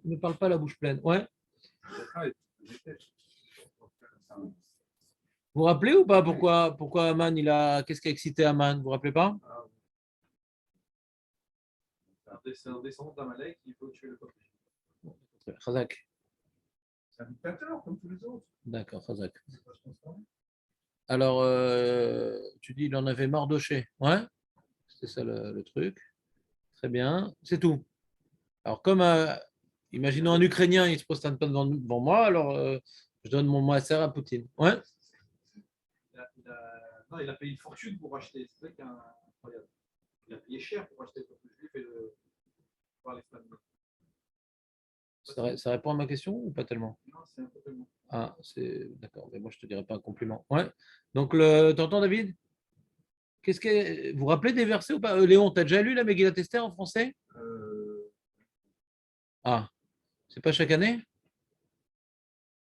Ne parle pas la bouche pleine. Ouais. Vous vous rappelez ou pas pourquoi Aman, qu'est-ce qui a excité Aman? Vous vous rappelez pas? C'est un descendant d'Amalek qui veut tuer le peuple. Khazak. C'est un dictateur comme tous les autres. D'accord, Khazak. Alors, tu dis il en avait marre d'Oché. Ouais, c'était ça le truc. Très bien, c'est tout. Alors, comme, imaginons un Ukrainien, il ne se prosterne pas devant moi, alors je donne mon moisser à Poutine. Ouais. Non, il a payé une fortune pour acheter. C'est vrai qu'il y a incroyable. Il a payé cher pour acheter le peuple juif et par les familles. Ça répond à ma question ou pas tellement? Non, c'est un peu tellement. Ah, c'est d'accord, mais moi je te dirais pas un compliment. Ouais. Donc, t'entends David? Vous vous rappelez des versets ou pas? Léon, tu as déjà lu la Megillat Esther en français? Ah, c'est pas chaque année?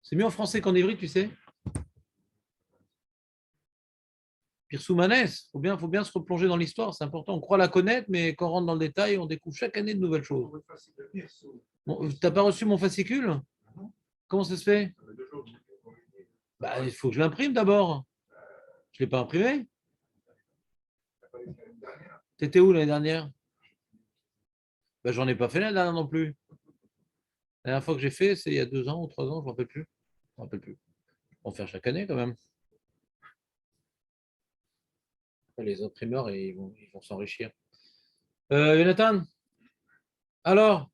C'est mieux en français qu'en ivri, tu sais? Pirsoumanès, faut bien se replonger dans l'histoire, c'est important. On croit la connaître, mais quand on rentre dans le détail, on découvre chaque année de nouvelles choses. Bon, t'as pas reçu mon fascicule? Comment ça se fait? Bah, il faut que je l'imprime d'abord. Je ne l'ai pas imprimé. T'étais où l'année dernière? Bah, j'en ai pas fait l'année dernière non plus. La dernière fois que j'ai fait, c'est il y a 2 ans ou 3 ans, je ne me rappelle plus. Je me rappelle plus. On va faire chaque année quand même. Les imprimeurs, ils vont s'enrichir. Jonathan, alors,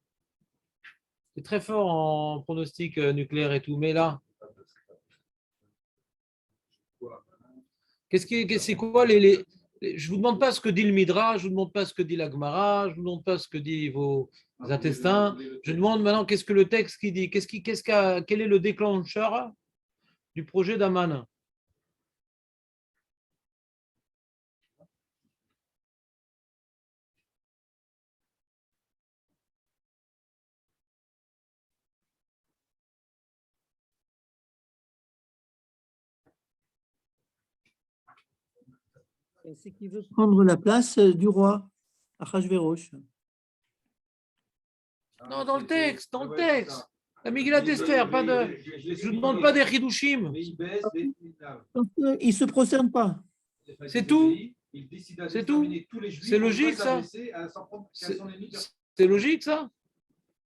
c'est très fort en pronostic nucléaire et tout, mais là, c'est quoi je vous demande pas ce que dit le Midrash, je vous demande pas ce que dit la Gemara, je vous demande pas ce que dit vos intestins. Je demande maintenant qu'est-ce que le texte qui dit, quel est le déclencheur du projet d'Aman? C'est qu'il veut prendre la place du roi, Achashverosh. Non, dans le texte. La Megillat Esther, pas de. Je ne demande pas des Hidushim. Il ne se prosterne pas. C'est tout. C'est tout. C'est logique, ça. C'est logique, ça.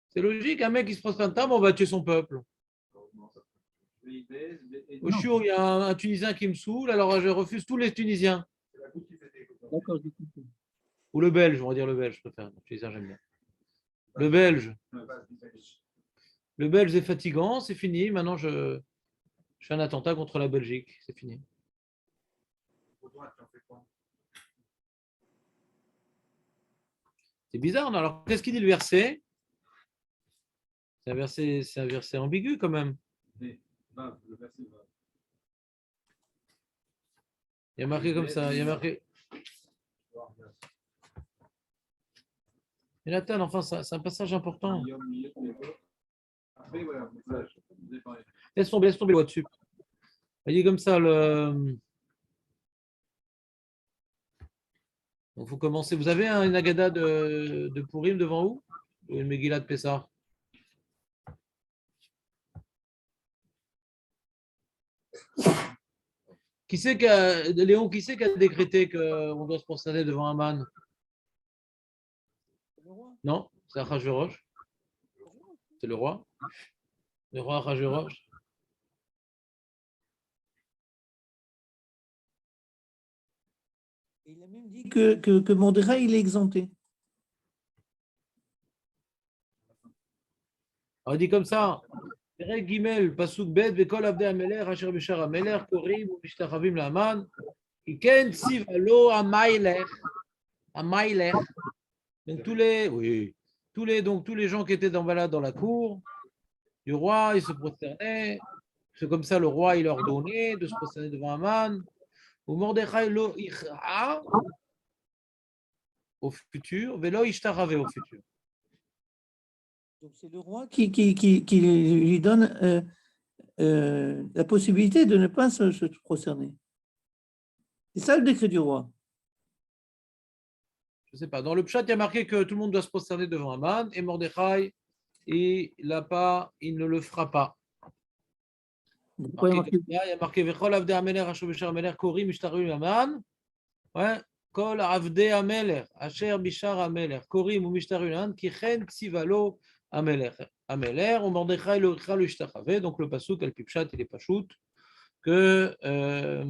C'est logique. Un mec qui se prosterne pas, on va tuer son peuple. Au chiot, il y a un Tunisien qui me saoule, alors je refuse tous les Tunisiens. D'accord. Ou le Belge, on va dire le Belge, je préfère. Le Tunisien, j'aime bien. Le Belge. Le Belge est fatigant, c'est fini. Maintenant, je fais un attentat contre la Belgique. C'est fini. C'est bizarre, non? Alors, qu'est-ce qu'il dit le verset? C'est un verset ambigu quand même. Il y a marqué comme ça. Il y a marqué. Mais Nathan, enfin, c'est un passage important. Laisse tomber le dessus. Il dit comme ça, donc, vous commencez. Vous avez une Agada de Purim devant vous? Ou une Megillah de Pessah? Léon, qui c'est qui a décrété qu'on doit se prosterner devant un man? Non, c'est Achashverosh. C'est le roi. Le roi Achashverosh. Il a même dit que Mordechai, il est exempté. Alors, il dit comme ça. Perek Gimel, Pasuk Bet, Vekol Avdei Ameler, Asher Bishar Ameler, Korim, Mishtachavim La'aman, Iken Tzivalo Amailer. Amailer. Donc tous les gens qui étaient dans la cour du roi, ils se prosternaient. C'est comme ça le roi il leur donnait de se prosterner devant Aman. Ou Mordechai lo ichra au futur, velo ishtaravé au futur. Donc c'est le roi qui lui donne la possibilité de ne pas se prosterner. C'est ça le décret du roi. Je ne sais pas. Dans le Pshat, il y a marqué que tout le monde doit se prosterner devant Aman et Mordechai, il ne le fera pas. Pourquoi il y a marqué- Il y a marqué Vechol Avdei Ameler, Asher Bishar Ameler, Korim, Ishtaru Aman. Ouais. Kol Avdei Ameler, Asher Bishar Ameler, Korim ou Mishtaru Aman, Kichen Tzivalo Ameler. Ameler, ou Mordechai le Ishtachave. Donc le Pasuk, El Pipshat, il est pas shoot. Que il y a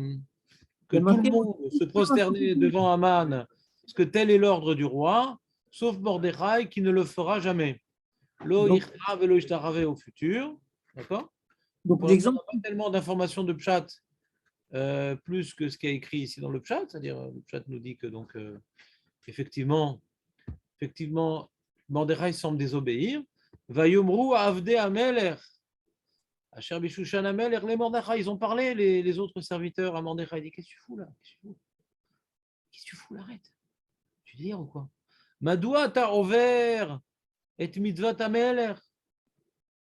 tout le marqué- monde se prosternait devant Aman, parce que tel est l'ordre du roi, sauf Mordechai qui ne le fera jamais. Lo Donc, Ichrav et Lo Ishtarav au futur. D'accord. donc Pour l'instant, l'exemple, on n'a pas tellement d'informations de Pshat, plus que ce qui est écrit ici dans le Pshat, c'est-à-dire le Pshat nous dit que donc, effectivement, Mordechai semble désobéir. Vayomru Avde Ameler. Asher Bishushan Ameler, les Mordechai, ils ont parlé, les autres serviteurs à Mordechai. Il dit, qu'est-ce que tu fous là? Qu'est-ce que tu fous là? Arrête. Tu délires ou quoi? Madoua t'as ouvert et mitzvot ameler.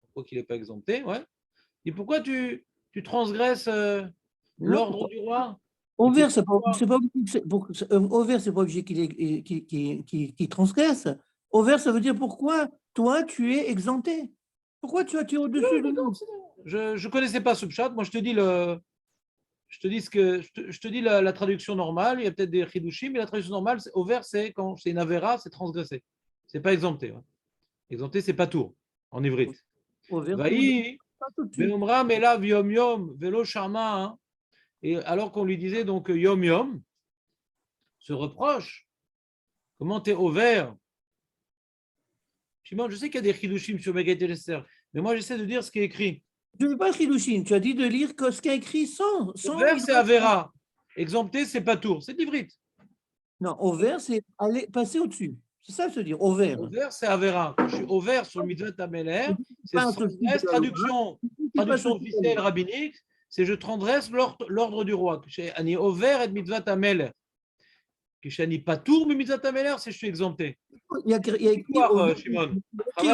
Pourquoi qu'il n'est pas exempté? Ouais. Et pourquoi tu transgresses non, l'ordre du roi? Auvers, c'est pas obligé Auvers, c'est pas obligé qu'il transgresse. Auvers, ça veut dire pourquoi toi, tu es exempté. Pourquoi tu es au-dessus de nous? Je ne connaissais pas ce pshat. Moi, je te dis la traduction normale. Il y a peut-être des chidushim, mais la traduction normale, ouvert, c'est quand c'est une avera, c'est transgressé. C'est pas exempté. Ouais. Exempté, c'est pas tour en ivrite. Auvers, Vaï, pas tout de suite. Veomra, Melav, Yom Yom, Velo Shama. Hein. Et alors qu'on lui disait donc Yom Yom, se reproche, comment tu es ouvert? Shimon, je sais qu'il y a des chidushim sur Megat et Esther, mais moi j'essaie de dire ce qui est écrit. Tu ne veux pas Chilushin, tu as dit de lire ce qu'il y a écrit sans Ouvert, c'est Avera. Exempté, c'est pas tour. C'est l'ivrite. Non, auvers, c'est aller passer au-dessus. C'est ça, se dire, auvers. Ouvert, c'est Avera. Quand je suis ouvert sur le mitzvot Ameler, c'est Pas sans au-dessus de la loi. traduction officielle rabbinique, c'est je transgresse l'ordre du roi. Ani ouvert et mitzvot Ameler. Que je n'ai pas tour, mais mitzvot Ameler, c'est je suis exempté. Il y a écrit Pourquoi, Shimon? il y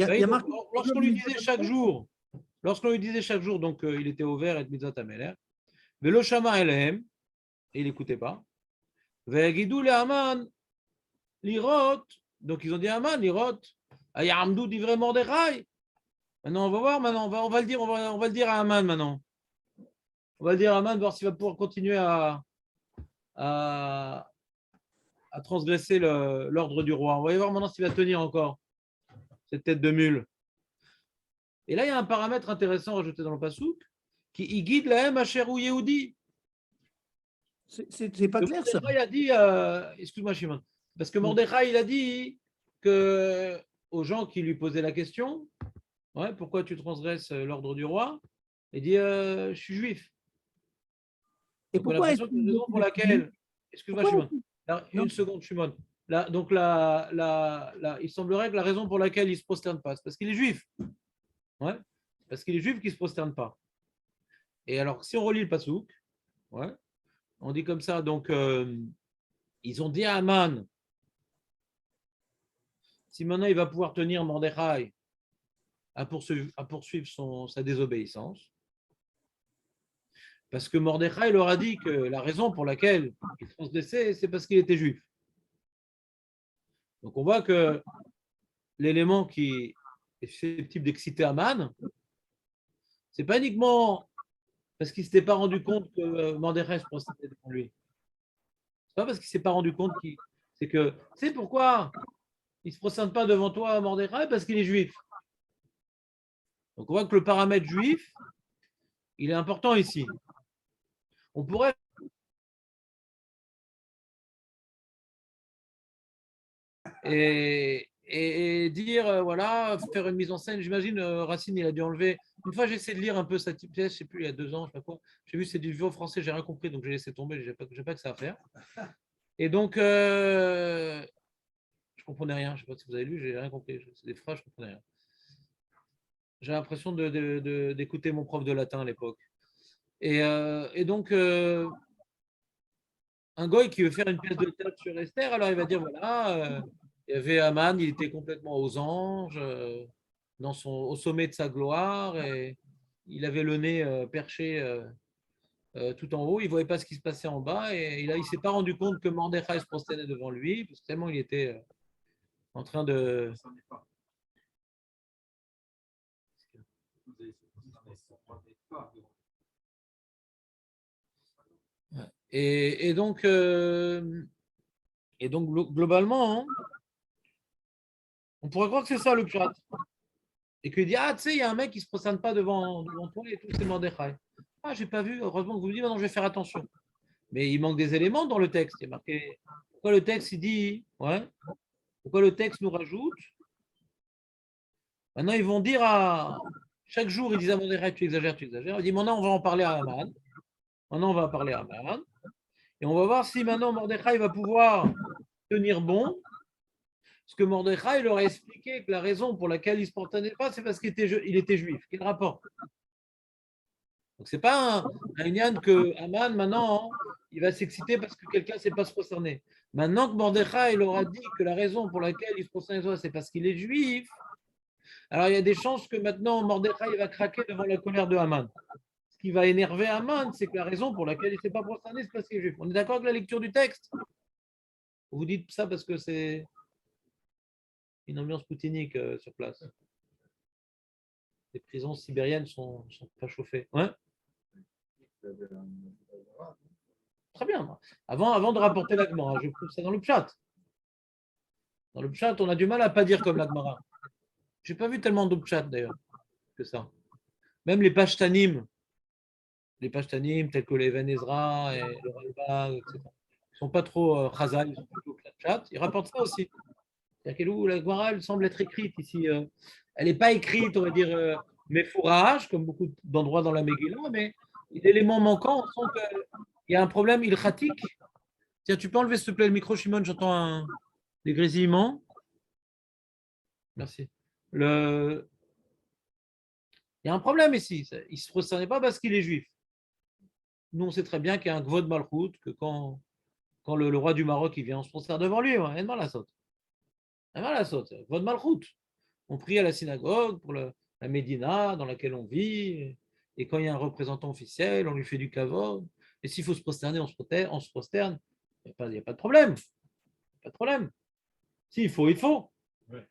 a marqué. Lorsqu'on lui disait chaque jour, donc il était ouvert et mitzvot Ameler, Velo Shama Elehem, et il n'écoutait pas. Ve'agidou le Haman, l'irot, donc ils ont dit à Haman, l'irot, Ayamdou dit vraiment Mordechai. Maintenant, on va voir, maintenant, on va le dire, on va le dire à Haman maintenant. On va le dire à Haman, voir s'il va pouvoir continuer à transgresser l'ordre du roi. On va y voir maintenant s'il va tenir encore cette tête de mule. Et là, il y a un paramètre intéressant rajouté dans le Passouk qui guide la M Asherou Yehudi. C'est pas clair, ça. Mordechai a dit, excuse-moi, Shimon, parce que Mordechai, il a dit aux gens qui lui posaient la question, ouais, pourquoi tu transgresses l'ordre du roi? Il dit, je suis juif. Et Donc, on a pourquoi l'impression que la raison pour laquelle, excuse-moi, pourquoi- Shimon, une seconde, Shimon. Là, donc, il semblerait que la raison pour laquelle il ne se prosterne pas, c'est parce qu'il est juif. Ouais, parce qu'il est juif qu'il ne se prosterne pas. Et alors, si on relit le Passouk, ouais, on dit comme ça, donc, ils ont dit à Aman, si maintenant il va pouvoir tenir Mordechai à poursuivre sa désobéissance, parce que Mordechai leur a dit que la raison pour laquelle il transgressait, c'est parce qu'il était juif. Donc on voit que l'élément qui est susceptible d'exciter Aman, c'est pas uniquement parce qu'il ne s'était pas rendu compte que Mordechai se prosternait devant lui. C'est pas parce qu'il ne s'est pas rendu compte c'est que, tu sais pourquoi il ne se prosterne pas devant toi, Mordechai? Parce qu'il est juif. Donc on voit que le paramètre juif, il est important ici. On pourrait et dire, voilà, faire une mise en scène. J'imagine, Racine, il a dû enlever. Une fois, j'ai essayé de lire un peu sa petite pièce, je ne sais plus, il y a 2 ans, je sais pas quoi. J'ai vu, c'est du vieux français, j'ai rien compris, donc j'ai laissé tomber, j'ai pas que ça à faire. Et donc, je comprenais rien. Je ne sais pas si vous avez lu, j'ai rien compris. C'est des phrases, je comprenais rien. J'ai l'impression d'écouter mon prof de latin à l'époque. Et donc, un goy qui veut faire une pièce de théâtre sur Esther, alors il va dire voilà, il y avait Aman, il était complètement aux anges, au sommet de sa gloire, et il avait le nez perché tout en haut, il ne voyait pas ce qui se passait en bas, et il ne s'est pas rendu compte que Mordechai se prosternait devant lui, parce que tellement il était en train de... Ça n'est pas. Vous avez pas. Et donc, globalement, hein, on pourrait croire que c'est ça le pshat. Et qu'il dit, ah, tu sais, il y a un mec qui ne se prosterne pas devant toi et tout, c'est Mordechai. Ah, j'ai pas vu, heureusement que vous me dites, maintenant je vais faire attention. Mais il manque des éléments dans le texte. Il est marqué, pourquoi le texte, il dit, ouais, pourquoi le texte nous rajoute. Maintenant, ils vont dire chaque jour, ils disent à Mordechai, tu exagères, tu exagères. Il dit, maintenant, on va en parler à Aman. Maintenant, on va parler à Aman. Et on va voir si maintenant Mordechai va pouvoir tenir bon. Parce que Mordechai leur a expliqué que la raison pour laquelle il ne se prosternait pas, c'est parce qu'il était juif. Quel rapport? Donc, ce n'est pas un Inyan que Aman, maintenant, il va s'exciter parce que quelqu'un ne sait pas se prosterner. Maintenant que Mordechai leur a dit que la raison pour laquelle il se prosternait, c'est parce qu'il est juif, alors il y a des chances que maintenant Mordechai va craquer devant la colère de Haman. Ce qui va énerver Haman, c'est que la raison pour laquelle il ne s'est pas prosterné, c'est parce qu'il est juif. On est d'accord avec la lecture du texte? Vous dites ça parce que c'est une ambiance poutinique sur place. Les prisons sibériennes sont pas chauffées. Ouais. Très bien. Avant de rapporter l'Agmara, je prouve ça dans le chat. Dans le chat, on a du mal à ne pas dire comme l'Agmara. Je n'ai pas vu tellement de chat d'ailleurs que ça. Même les pashtanim tels que les Ezra et le Ralbag, etc., ils ne sont pas trop chazal, ils sont plutôt chat. Ils rapportent ça aussi. C'est-à-dire que la Gemara, elle semble être écrite ici. Elle n'est pas écrite, on va dire, méfourage, comme beaucoup d'endroits dans la Megillah, mais l'élément manquant, on sent qu'il y a un problème ilchatique. Tiens, tu peux enlever s'il te plaît le micro, Shimon, j'entends des grésillements. Merci. Il y a un problème ici. Il ne se prosternait pas parce qu'il est juif. Nous, on sait très bien qu'il y a un Gvod Malchut, que quand le roi du Maroc il vient, on se prosterne devant lui. Il mal la saute. La saute. Gvod Malchut. On prie à la synagogue pour la Médina dans laquelle on vit. Et quand il y a un représentant officiel, on lui fait du kavod. Et s'il faut se prosterner, on se prosterne. Il n'y a pas de problème. Pas de problème. S'il faut, il faut. Ouais.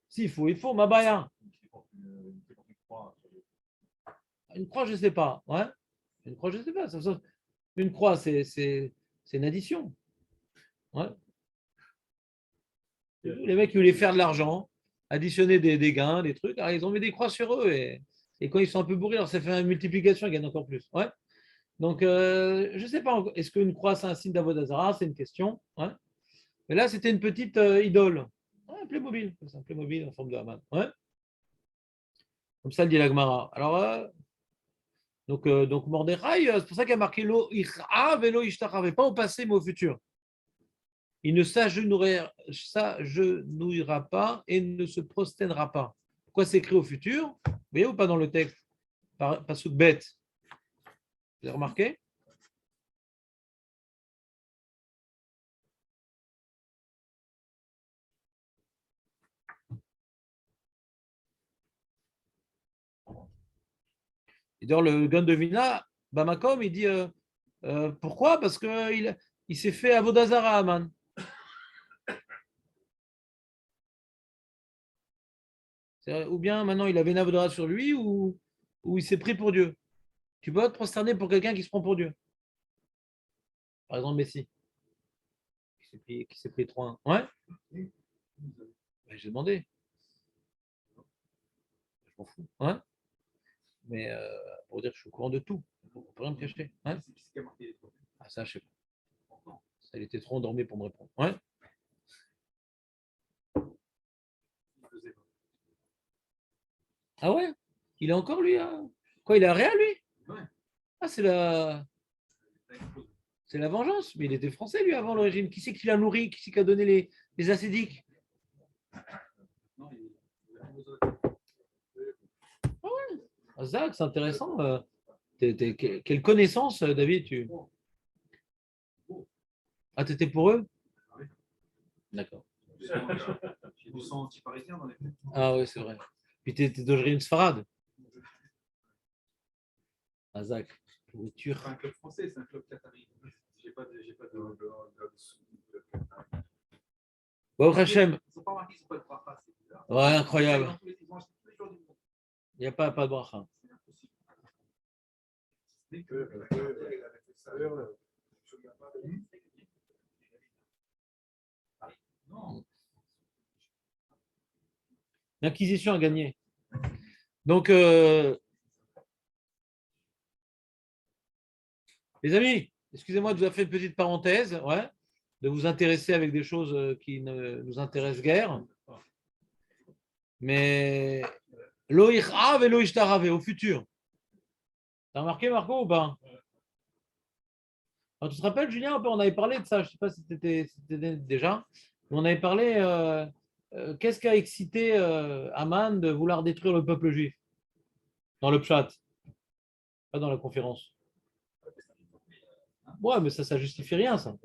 S'il faut, il faut. Mabaya. Une croix, je ne sais pas. Ouais. Une croix, je ne sais pas. Une croix, c'est une addition. Ouais. Les mecs, ils voulaient faire de l'argent, additionner des gains, des trucs. Alors, ils ont mis des croix sur eux. Et quand ils sont un peu bourrés, alors ça fait une multiplication, ils gagnent encore plus. Ouais. Donc, je ne sais pas, est-ce qu'une croix, c'est un signe d'Avodazara? C'est une question. Ouais. Mais là, c'était une petite idole. Ouais, un Playmobil. C'est un Playmobil en forme de Haman. Ouais. Comme ça, le dit la Gemara. Alors, donc Mordechai, c'est pour ça qu'il y a marqué Lo Ich'a Velo Ishtachave, pas au passé, mais au futur. Il ne s'agenouillera pas et ne se prosternera pas. Pourquoi c'est écrit au futur? Vous voyez ou pas dans le texte? Pasuk bête. Vous avez remarqué? Et d'ailleurs, le gun de Vina, Bamakom, il dit pourquoi? Parce qu'il s'est fait Avodazara Aman. Ou bien maintenant il avait une Avodazara sur lui ou il s'est pris pour Dieu. Tu peux te prosterner pour quelqu'un qui se prend pour Dieu. Par exemple, Messi, qui s'est pris 3-1. Ouais? Ben, j'ai demandé. Je m'en fous. Ouais? Mais pour dire que je suis au courant de tout. On ne peut rien me cacher. Ouais? Ah, ça, je sais pas. Ça, il était trop endormi pour me répondre. Ouais? Ah ouais? Il est encore lui? Quoi, il est à Réal, lui? Ah, c'est la vengeance. Mais il était français, lui, avant l'origine. Qui c'est qui l'a nourri? Qui c'est qui a donné les acédiques? Ah ouais? Ah, Zach, c'est intéressant. Quelle connaissance, David, tu. Ah, t'étais pour eux? D'accord. Je me sens anti-parisien dans les faits. Ah oui, c'est vrai. Puis t'étais d'origine sfarade. Ah, Zach. Pourriture. C'est pas un club français, c'est un club qatari. J'ai pas de. Baruch Hashem. Ils sont pas marqués, ils sont pas de bracha, c'est bizarre. Ouais, incroyable. Ils mangent tous les jours du monde. Il n'y a pas de bracha. C'est impossible. Dès que. Non. L'Inquisition a gagné. Donc, les amis, excusez-moi de vous avoir fait une petite parenthèse, ouais, de vous intéresser avec des choses qui ne nous intéressent guère. Mais loïch av et loïch tarave au futur. T'as remarqué, Marco, ou pas? Alors, tu te rappelles, Julien, on avait parlé de ça, je ne sais pas si c'était déjà, mais on avait parlé, qu'est-ce qui a excité Aman de vouloir détruire le peuple juif dans le Pshat, pas dans la conférence. Ouais, mais ça justifie rien, ça.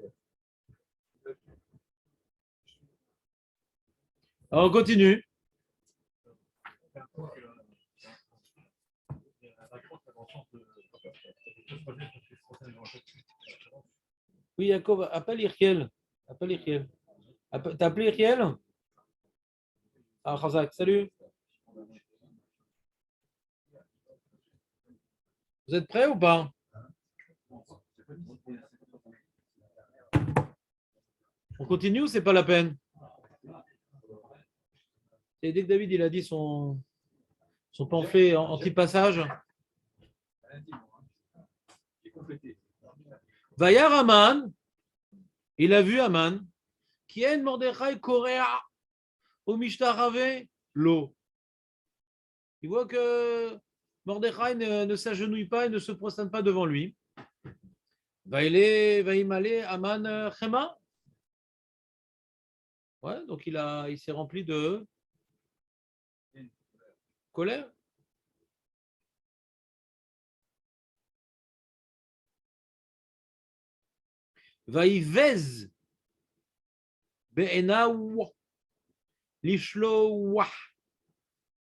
Alors, on continue. Oui, Jacob, appelle Irkiel. Appelle Irkiel. T'as appelé Irkiel? Ah, Khazak, salut. Vous êtes prêts ou pas? On continue ou c'est pas la peine? Et dès que David il a dit son pamphlet anti-passage. Vayar Aman, il a vu Aman, qui est Mordechai Korea au Mishtaravé l'eau. Il voit que Mordechai ne s'agenouille pas et ne se prosterne pas devant lui. Va y aller Aman Chema. Ouais, donc il s'est rempli de colère. Vaïvez be'enaou lishlo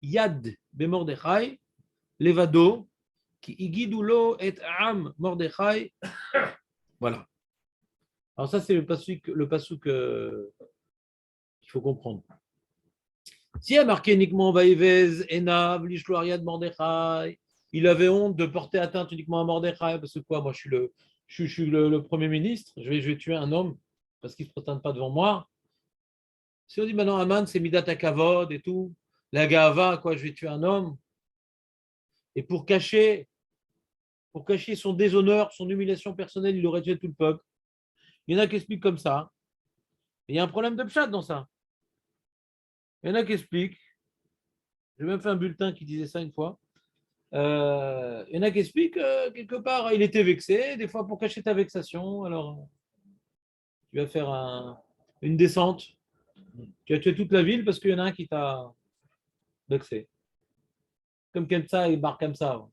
yad be'mordechai levado ki igidoulo et am Mordechai. Voilà. Alors ça c'est le passouk qu'il faut comprendre. Si il a marqué uniquement Vaïvez enav lishlo yad Mordechai, il avait honte de porter atteinte uniquement à Mordechai parce que quoi, moi je suis le Premier ministre, je vais tuer un homme parce qu'il ne se prosterne pas devant moi. Si on dit maintenant Aman, c'est Midat HaKavod et tout, la Gava, quoi, je vais tuer un homme. Et pour cacher son déshonneur, son humiliation personnelle, il aurait tué tout le peuple. Il y en a qui expliquent comme ça. Il y a un problème de pshat dans ça. Il y en a qui expliquent. J'ai même fait un bulletin qui disait ça une fois. Il y en a qui expliquent quelque part, il était vexé, des fois pour cacher ta vexation. Alors, tu vas faire une descente. Tu as tué toute la ville parce qu'il y en a un qui t'a vexé. Comme Kemsa et Bar Kamsa.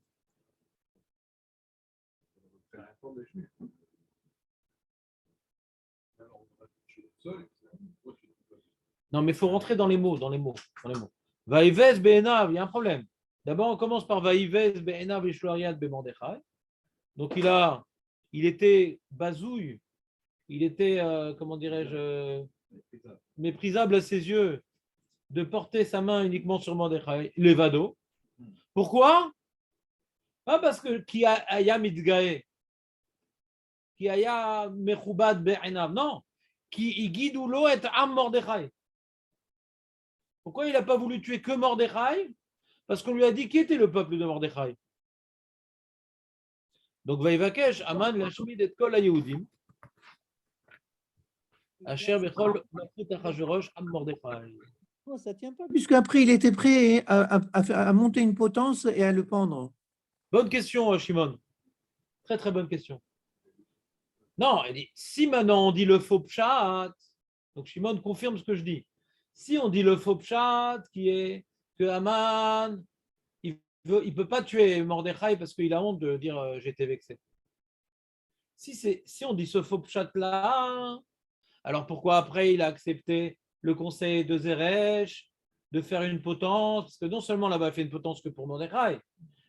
Non, mais il faut rentrer dans les mots. Vaïvez be'enav, il y a un problème. D'abord, on commence par Vaïvez be'enav et Shloariad be'mordechai. Donc, il était bazouille, il était, comment dirais-je, méprisable à ses yeux de porter sa main uniquement sur Mordechai, levado. Pourquoi? Pas parce que qui aya mitgae, qui aya mechubad be'enav, non, qui igidoulo et am Mordechai. Pourquoi il n'a pas voulu tuer que Mordechai? Parce qu'on lui a dit qui était le peuple de Mordechai. Donc, Vaïvakesh, Aman, Lashmid et Kol HaYehudim, Asher Bechol, Malchut Achashverosh, Am Mordechai. Non, ça ne tient pas. Puisqu'après, il était prêt à monter une potence et à le pendre. Bonne question, Shimon. Très, très bonne question. Non, il dit, si maintenant on dit le faux pshat, donc Shimon confirme ce que je dis. Si on dit le faux pshat, qui est que Aman, il ne peut pas tuer Mordechai parce qu'il a honte de dire j'étais vexé. Si on dit ce faux pshat-là, alors pourquoi après il a accepté le conseil de Zeresh de faire une potence? Parce que non seulement là-bas il fait une potence que pour Mordechai,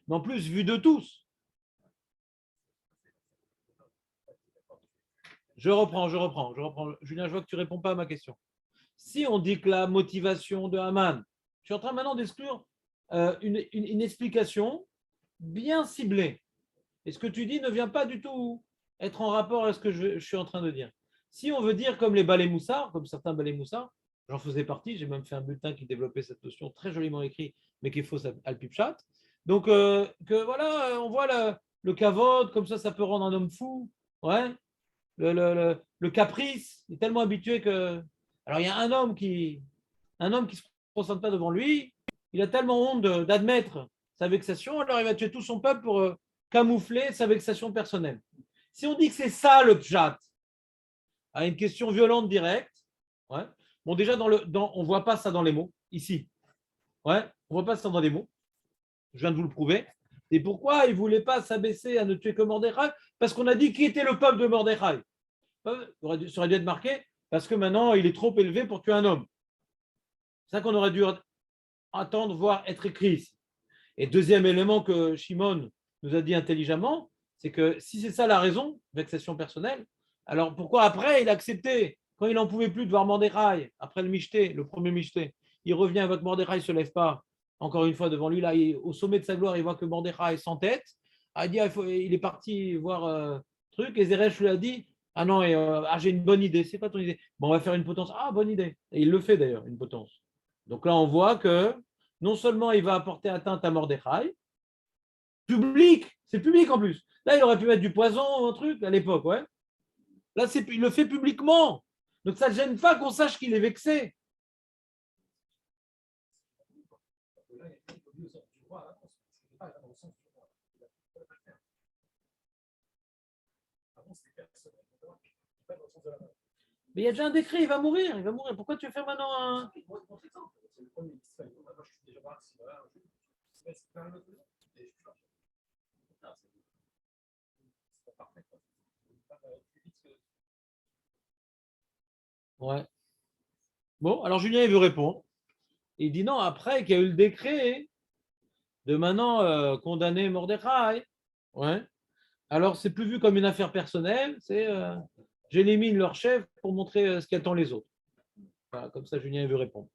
mais en plus vu de tous. Je reprends. Julien, je vois que tu ne réponds pas à ma question. Si on dit que la motivation de Haman, je suis en train maintenant d'exclure une explication bien ciblée. Et ce que tu dis ne vient pas du tout être en rapport avec ce que je suis en train de dire. Si on veut dire comme les balais moussards, comme certains balais moussards, j'en faisais partie, j'ai même fait un bulletin qui développait cette notion très joliment écrit, mais qui est fausse à le pipchat. Donc, que voilà, on voit le kavod, comme ça peut rendre un homme fou. Ouais. Le caprice, il est tellement habitué que. Alors, il y a un homme qui ne se concentre pas devant lui, il a tellement honte d'admettre sa vexation, alors il va tuer tout son peuple pour camoufler sa vexation personnelle. Si on dit que c'est ça le pshat, à une question violente directe, ouais. Bon, déjà, on ne voit pas ça dans les mots, ici. Ouais, on ne voit pas ça dans les mots. Je viens de vous le prouver. Et pourquoi il ne voulait pas s'abaisser à ne tuer que Mordechai? Parce qu'on a dit qui était le peuple de Mordechai. Ça aurait dû être marqué parce que maintenant il est trop élevé pour tuer un homme. C'est ça qu'on aurait dû attendre, voir être écrit ici. Et deuxième élément que Shimon nous a dit intelligemment, c'est que si c'est ça la raison, vexation personnelle, alors pourquoi après il a accepté, quand il n'en pouvait plus de voir Mordechai, après le premier Michté, il revient avec Mordechai, il ne se lève pas, encore une fois devant lui, là, au sommet de sa gloire, il voit que Mordechai est sans tête, il est parti voir truc, et Zeresh lui a dit, ah non, j'ai une bonne idée, c'est pas ton idée, bon, on va faire une potence, ah bonne idée, et il le fait d'ailleurs, une potence. Donc là, on voit que non seulement il va apporter atteinte à Mordechai, public, c'est public en plus. Là, il aurait pu mettre du poison, un truc, à l'époque, ouais. Là, il le fait publiquement. Donc, ça ne gêne pas qu'on sache qu'il est vexé. Mais il y a déjà un décret, il va mourir. Pourquoi tu veux faire maintenant un. Ouais. Bon, alors Julien, il veut répondre. Il dit non, après qu'il y a eu le décret de maintenant condamner Mordechai, ouais. Alors c'est plus vu comme une affaire personnelle, c'est j'élimine leur chef pour montrer ce qu'attend les autres. Voilà, comme ça, Julien, il veut répondre.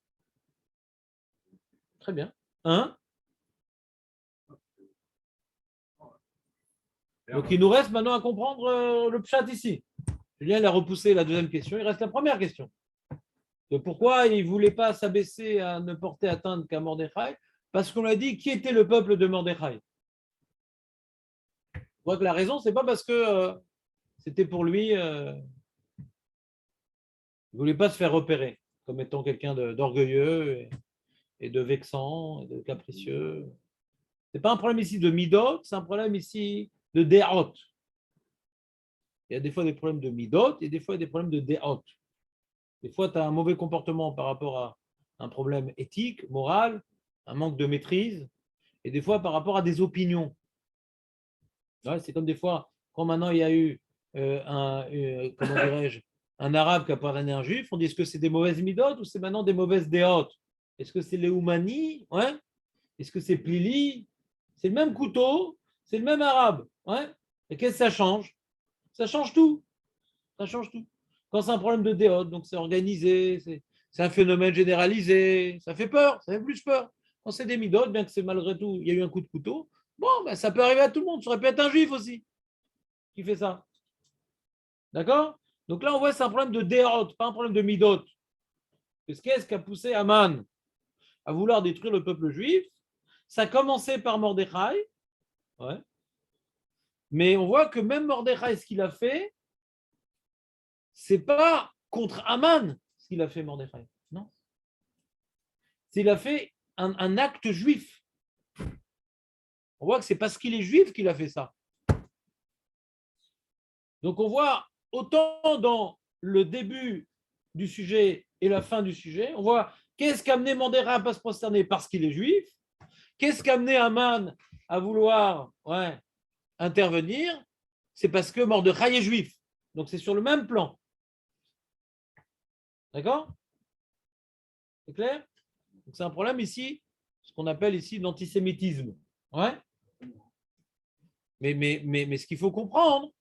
Très bien. Hein? Donc il nous reste maintenant à comprendre le pshat ici. Julien il a repoussé la deuxième question, il reste la première question. De pourquoi il ne voulait pas s'abaisser à ne porter atteinte qu'à Mordechai? Parce qu'on a dit qui était le peuple de Mordechai. On voit que la raison, ce n'est pas parce que c'était pour lui, il ne voulait pas se faire repérer comme étant quelqu'un d'orgueilleux et de vexant, et de capricieux. Ce n'est pas un problème ici de midot, c'est un problème ici de déhot. Il y a des fois des problèmes de midot et des fois des problèmes de déhot. Des fois, tu as un mauvais comportement par rapport à un problème éthique, moral, un manque de maîtrise, et des fois par rapport à des opinions. Ouais, c'est comme des fois, quand maintenant il y a eu comment dirais-je, un arabe qui a parrainé un juif, on dit est-ce que c'est des mauvaises midotes ou c'est maintenant des mauvaises déotes? Est-ce que c'est les Oumani, ouais? Est-ce que c'est Plili? C'est le même couteau, c'est le même arabe. Ouais? Et qu'est-ce que ça change? Ça change tout. Ça change tout. Quand c'est un problème de déote, donc c'est organisé, c'est un phénomène généralisé, ça fait peur, ça fait plus peur. Quand c'est des midotes, bien que c'est malgré tout, il y a eu un coup de couteau, bon, ben, ça peut arriver à tout le monde. Ça aurait pu être un juif aussi qui fait ça. D'accord? Donc là, on voit que c'est un problème de déote, pas un problème de midote. Qu'est-ce qui a poussé Haman à vouloir détruire le peuple juif? Ça a commencé par Mordechai, ouais. Mais on voit que même Mordechai, ce qu'il a fait, c'est pas contre Haman ce qu'il a fait Mordechai. Non. Il a fait un acte juif. On voit que c'est parce qu'il est juif qu'il a fait ça. Donc on voit autant dans le début du sujet et la fin du sujet, on voit qu'est-ce qu'a amené Mordechai à ne pas se prosterner parce qu'il est juif, qu'est-ce qu'a amené Haman à vouloir intervenir, c'est parce que Mordechai est juif. Donc c'est sur le même plan. D'accord? C'est clair? Donc c'est un problème ici, ce qu'on appelle ici l'antisémitisme. Ouais? Mais ce qu'il faut comprendre,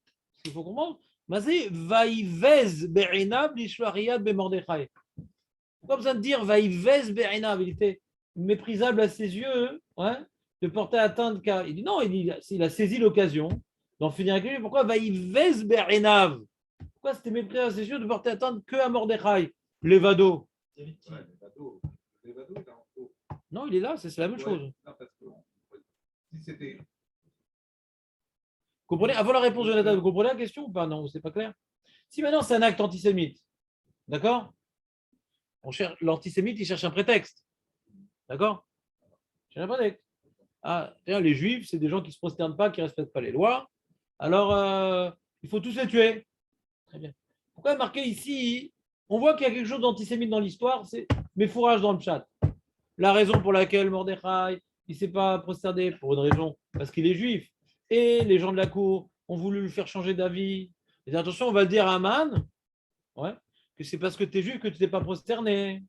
Mazé vaïvez be'enav l'ishloach be'mordechai. Pas besoin de dire vaïvez be'enav, il était méprisable à ses yeux, ouais, de porter atteinte car il dit non, il a saisi l'occasion d'en finir avec lui. Pourquoi vaïvez be'enav? Pourquoi c'était méprisable à ses yeux de porter atteinte que à Mordechai, Levado? Ouais, les vados, il est en faux. Non, il est là, c'est la même Ouais, chose. non, parce que si c'était. Vous comprenez? Avant la réponse de Jonathan, vous comprenez la question ou pas? Non, c'est pas clair. Si maintenant c'est un acte antisémite, d'accord? L'antisémite, il cherche un prétexte. D'accord? Il cherche un prétexte. Ah, les juifs, c'est des gens qui ne se prosternent pas, qui ne respectent pas les lois. Alors, il faut tous les tuer. Très bien. Pourquoi marqué ici? On voit qu'il y a quelque chose d'antisémite dans l'histoire, c'est mes fourrages dans le chat. La raison pour laquelle Mordechai, il ne s'est pas prosterné, pour une raison, parce qu'il est juif. Et les gens de la cour ont voulu le faire changer d'avis. Et attention, on va le dire à Aman, ouais, que c'est parce que tu es juif que tu ne t'es pas prosterné.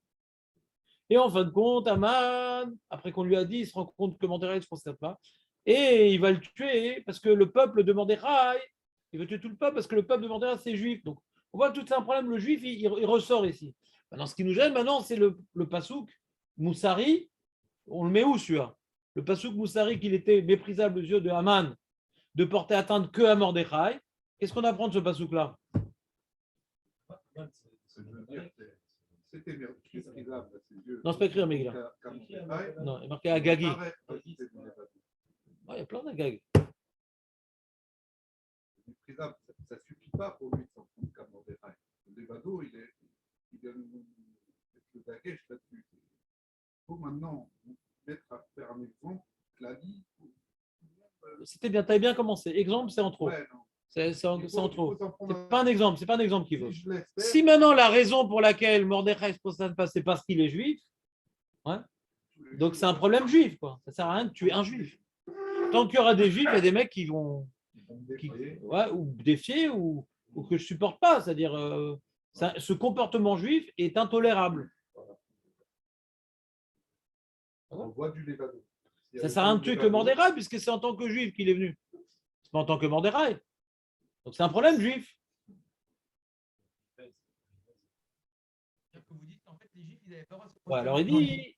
Et en fin de compte, Aman, après qu'on lui a dit, il se rend compte que Mordechai ne se prosterne pas. Et il va le tuer parce que le peuple de Mordechai, il veut tuer tout le peuple parce que le peuple de Mordechai, c'est juif. Donc, on voit que tout c'est un problème. Le juif, il ressort ici. Maintenant, ce qui nous gêne maintenant, c'est le pasouk Moussari. On le met où celui-là? Le pasouk Moussari, qu'il était méprisable aux yeux de Haman, de porter atteinte que à Mordechai. Qu'est-ce qu'on apprend de ce pasouk-là? C'était méprisable à ses yeux. Non, c'est pas écrit en Megillah. Non, il est marqué Agagi. Il y a plein d'Agag. Méprisable, ça ne suffit pas pour lui de s'en prendre qu'à Mordechai. Le Levado, il a le bagage là-dessus. Il faut maintenant mettre à faire un exemple clavier. C'était bien, tu avais bien commencé. Exemple, c'est en trop. Ouais, non. C'est en trop. C'est C'est pas un exemple, c'est pas un exemple qu'il veut. Si je laisse faire, Si maintenant la raison pour laquelle Mordechai ne se prosterne pas, c'est parce qu'il est juif, ouais, donc c'est un problème juif, quoi. Ça sert à rien de tuer un juif. Tant qu'il y aura des juifs, il y a des mecs qui vont ouais, ou défier ou que je supporte pas. C'est-à-dire, ce comportement juif est intolérable. on voit du Levado. Ça sert à rien de tuer que Mordechai, puisque c'est en tant que juif qu'il est venu. C'est pas en tant que Mordechai. Donc c'est un problème juif. Ouais, alors il dit,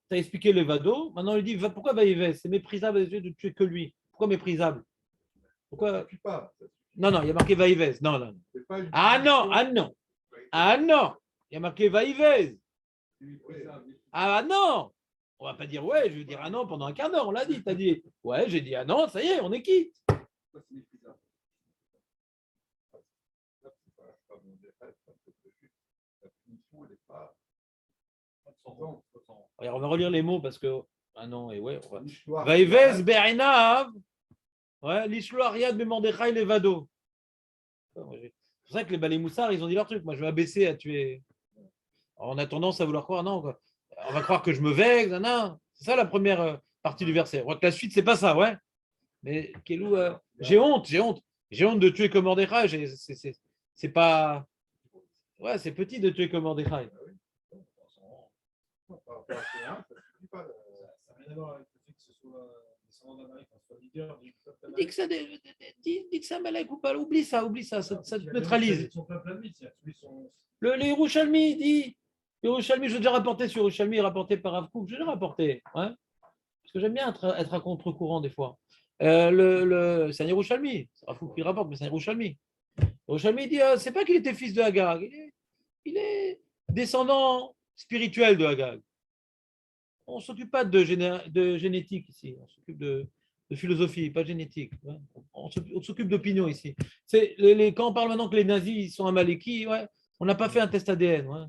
tu as expliqué le vado, maintenant il dit, pourquoi Vaïvé? C'est méprisable à les yeux de tuer que lui. Pourquoi méprisable? Pourquoi? Non, non, il y a marqué Vaïvé. Non, non. Ah non, ah non. Ah non, il y a marqué Vaïvé. Ah non, on va pas dire ouais, je vais dire ah non pendant un quart d'heure, on l'a dit. Tu as dit ouais, j'ai dit ah non, ça y est, on est quitte. Alors, on va relire les mots parce que ah non et ouais. Vaïvez be'enav, ouais, l'ishloach yad be'mordechai levado. C'est pour ça que les balais moussards, ils ont dit leur truc. Moi, je vais abaisser à tuer. Alors, on a tendance à vouloir croire non, quoi. On va croire que je me vexe, non. C'est ça la première partie du verset. On voit que la suite, c'est pas ça, ouais. Mais Kelou, j'ai honte de tuer comme Mordechai. C'est pas. Ouais, c'est petit de tuer comme Mordechai. Dis que c'est un Malek ou pas, oublie ça te neutralise. Le Yerushalmi dit, Yerushalmi, je l'ai déjà rapporté sur Yerushalmi, rapporté par Rav Kook, je l'ai rapporté, ouais, parce que j'aime bien être à contre-courant des fois. C'est un Yerushalmi, c'est Rav Kook qui rapporte, mais c'est un Yerushalmi. Yerushalmi dit, c'est pas qu'il était fils de Agag, il est descendant spirituel de Agag. On ne s'occupe pas de génétique ici, on s'occupe de philosophie, pas génétique. Ouais. On s'occupe d'opinion ici. Quand on parle maintenant que les nazis sont amalékis, ouais, on n'a pas fait un test ADN. Ouais.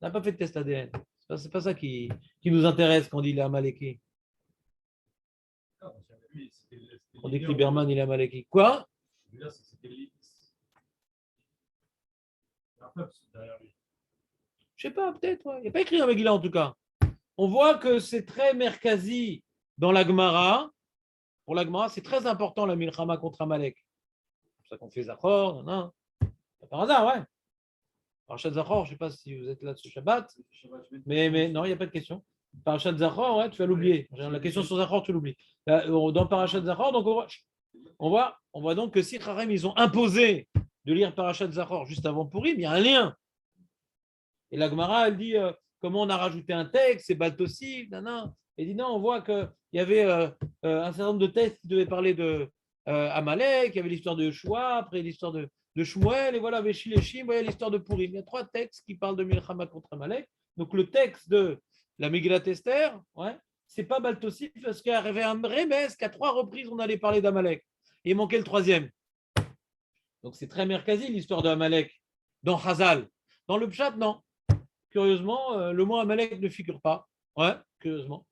On n'a pas fait de test ADN. Ce n'est pas ça qui nous intéresse quand on dit les amalékis. On dit que Lieberman, il est amaléki. Quoi? Je sais pas, peut-être. Ouais. Il n'y a pas écrit dans Megillah en tout cas. On voit que c'est très merkazi dans la Gemara. Pour la Gemara, c'est très important la milchama contre Amalek. C'est pour ça qu'on fait Zachor. Non. Par hasard, ouais. Parashat Zachor, je ne sais pas si vous êtes là ce Shabbat. Mais non, il n'y a pas de question. Parashat Zachor, ouais, tu vas l'oublier. La question sur Zachor, tu l'oublies. Dans Parashat Zachor, donc On voit donc que si Chachamim, ils ont imposé de lire Parashat Zachor juste avant Purim, il y a un lien. Et la Gemara, elle dit comment on a rajouté un texte, c'est Baltosif, nanana. Elle dit non, on voit qu'il y avait un certain nombre de textes qui devaient parler de Amalek, il y avait l'histoire de Yeshua, après l'histoire de Shmuel, et voilà, Véchil et Shim, voilà l'histoire de Purim. Il y a 3 textes qui parlent de Milchama contre Amalek. Donc le texte de la Megillat Esther, ouais, c'est pas Baltosif, parce qu'il y avait un remès qu'à 3 reprises on allait parler d'Amalek. Et il manquait le 3e. Donc c'est très merkazi l'histoire de Amalek dans Chazal. Dans le Pshat, non. Curieusement, le mot Amalek ne figure pas. Ouais, curieusement.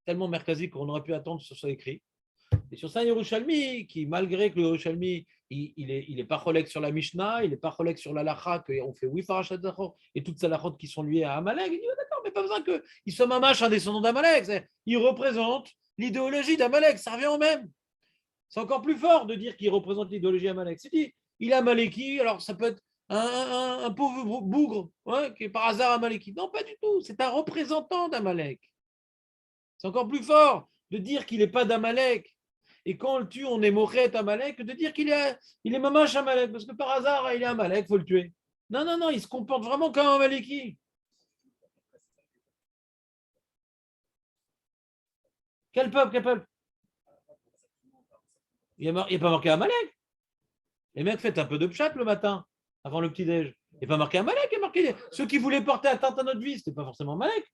Tellement merkazi qu'on aurait pu attendre sur ça écrit. Et sur ça, Yerushalmi, qui malgré que le Yerushalmi, il est pas cholek sur la Mishnah, il n'est pas cholek sur la Lacha, qu'on fait oui Parashat Zachor, et toutes ces lachot qui sont liées à Amalek, il dit d'accord, mais pas besoin qu'il soit mamash un descendant d'Amalek. Il représente l'idéologie d'Amalek, ça revient au même. C'est encore plus fort de dire qu'il représente l'idéologie Amalek. C'est dit, il est Amaleki, alors ça peut être un pauvre bougre ouais, qui est par hasard Amaleki. Non, pas du tout, c'est un représentant d'Amalek. C'est encore plus fort de dire qu'il n'est pas d'Amalek. Et quand on le tue, on est Mochet Amalek, de dire qu'il est mamash Amalek, parce que par hasard, il est Amalek, il faut le tuer. Non, non, non, il se comporte vraiment comme un Amaleki. Quel peuple? Il n'y a pas marqué Amalek. Les mecs, faites un peu de pchat le matin, avant le petit-déj. Il n'y a pas marqué Amalek, il y a marqué ceux qui voulaient porter atteinte à notre vie, ce n'était pas forcément Amalek.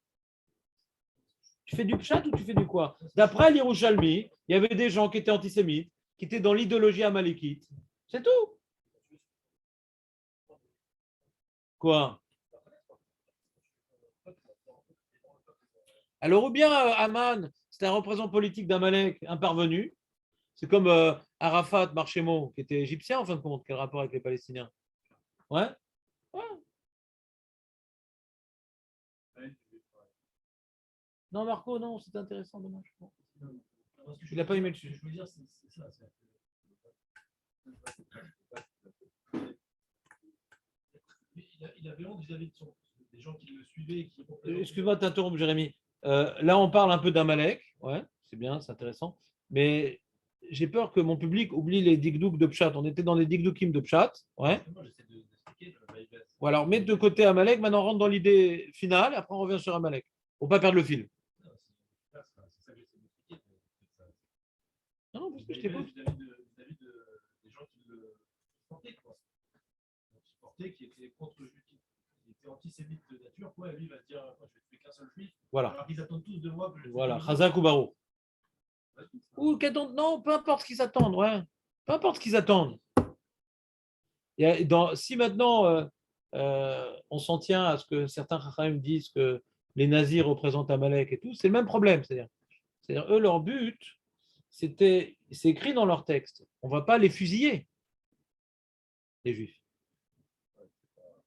Tu fais du pchat ou tu fais du quoi? D'après l'Yerushalmi, il y avait des gens qui étaient antisémites, qui étaient dans l'idéologie amalekite. C'est tout. Quoi? Alors, ou bien Aman, c'était un représentant politique d'Amalek, un parvenu. C'est comme Arafat Marchemo, qui était égyptien en fin de compte. Quel rapport avec les Palestiniens? Ouais. Ouais. Non, Marco, non, c'est intéressant, dommage. Il n'a pas aimé le sujet. Je veux dire, c'est ça. Il avait honte vis-à-vis des gens qui le suivaient. Excuse-moi de t'interrompre, Jérémy. Là, on parle un peu d'Amalek. Ouais, c'est bien, c'est intéressant. Mais j'ai peur que mon public oublie les digdouks de Pshat. On était dans les digdoukim de Pshat. Ouais. Ou alors, mets de côté Amalek. Maintenant, on rentre dans l'idée finale. Après, on revient sur Amalek. Pour ne pas perdre le fil. Non, parce que je t'écoute. Vis-à-vis des gens qui le supportaient, quoi. Qui supportaient, qui étaient contre le juif, qui étaient antisémites de nature, quoi. Lui, il va se dire, moi, je vais tuer qu'un seul juif. Voilà. Alors qu'ils attendent tous de moi. Voilà, Chazak ou Baro. Ou qu'attendent, non, peu importe ce qu'ils attendent, ouais. Peu importe ce qu'ils attendent. Si maintenant on s'en tient à ce que certains Chachamim disent que les nazis représentent Amalek et tout, c'est le même problème. C'est-à-dire eux, leur but, c'est écrit dans leur texte. On ne va pas les fusiller, les juifs.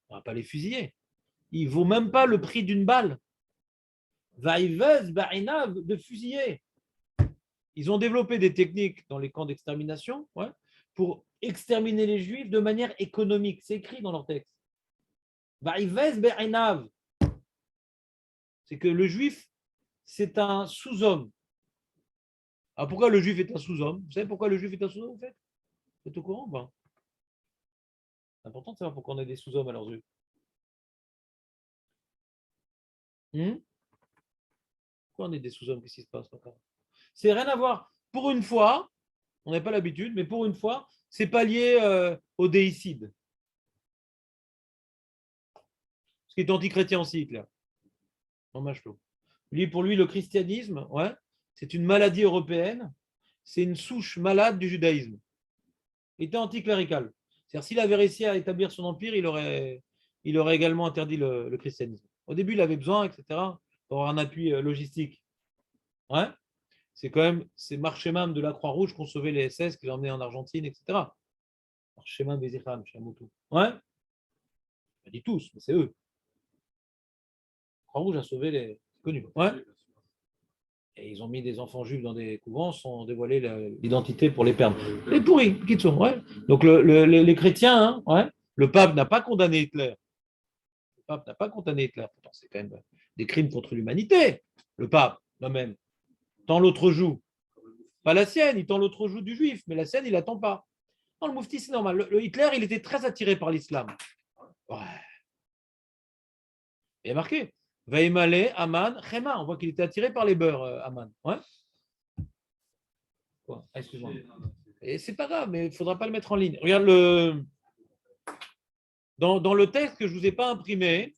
On ne va pas les fusiller. Il ne vaut même pas le prix d'une balle. Vaïvez, Barinav, de fusiller. Ils ont développé des techniques dans les camps d'extermination pour exterminer les juifs de manière économique. C'est écrit dans leur texte. Vaïvez, Barinav. C'est que le juif, c'est un sous-homme. Alors pourquoi le juif est un sous-homme? Vous savez pourquoi le juif est un sous-homme, en fait? Vous êtes au courant? Ben, c'est important de savoir pourquoi on est des sous-hommes à leurs yeux. Pourquoi on est des sous-hommes? Qu'est-ce qui se passe encore? C'est rien à voir. Pour une fois, on n'a pas l'habitude, mais pour une fois, c'est pas lié au déicide. Ce qui est anti-chrétien aussi, Hitler. Pour lui, le christianisme, c'est une maladie européenne, c'est une souche malade du judaïsme. Il était anticlérical. C'est-à-dire, s'il avait réussi à établir son empire, il aurait également interdit le christianisme. Au début, il avait besoin, etc., pour avoir un appui logistique. C'est quand même ces marchemam de la Croix-Rouge qui ont sauvé les SS, qui les ont emmenés en Argentine, etc. Marchemam Bezicham, Chamotou. Pas dit tous, mais c'est eux. Croix-Rouge a sauvé les connus. Et ils ont mis des enfants juifs dans des couvents sans dévoiler l'identité pour les perdre. Les pourris, qui sont, Donc les chrétiens, le pape n'a pas condamné Hitler. Le pape n'a pas condamné Hitler. Pourtant, c'est quand même des crimes contre l'humanité. Le pape, non même. Dans l'autre joue. Pas la sienne, il tend l'autre joue du juif, mais la sienne, il ne la tend pas. Non, le Moufti, c'est normal. Le Hitler, il était très attiré par l'islam. Ouais. Il y a marqué. Veimale, Aman, Chema. On voit qu'il était attiré par les beurs, Aman. Ouais. Quoi? Ah, excuse-moi. Et c'est pas grave, mais il ne faudra pas le mettre en ligne. Regarde dans le texte que je ne vous ai pas imprimé,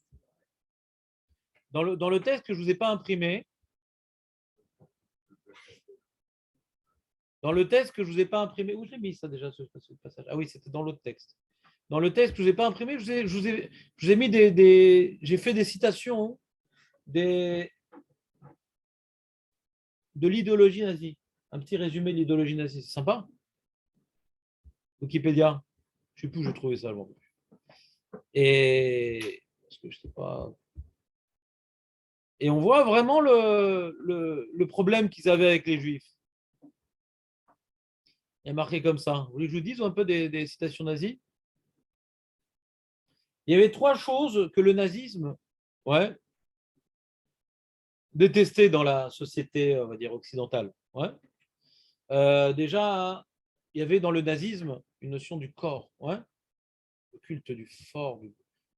dans le texte que je vous ai pas imprimé, dans le texte que je vous ai pas imprimé, où j'ai mis ça déjà, ce passage? Ah oui, c'était dans l'autre texte. Dans le texte que je vous ai pas imprimé, je vous ai mis j'ai fait des citations de l'idéologie nazie. Un petit résumé de l'idéologie nazie. C'est sympa? Wikipédia. Je ne sais plus où j'ai trouvé ça. Et parce que je sais pas. Et on voit vraiment le problème qu'ils avaient avec les Juifs. Il y a marqué comme ça. Vous voulez que je vous dise un peu des citations nazies? Il y avait 3 choses que le nazisme détestait dans la société, on va dire, occidentale. Déjà, il y avait dans le nazisme une notion du corps, le culte du fort,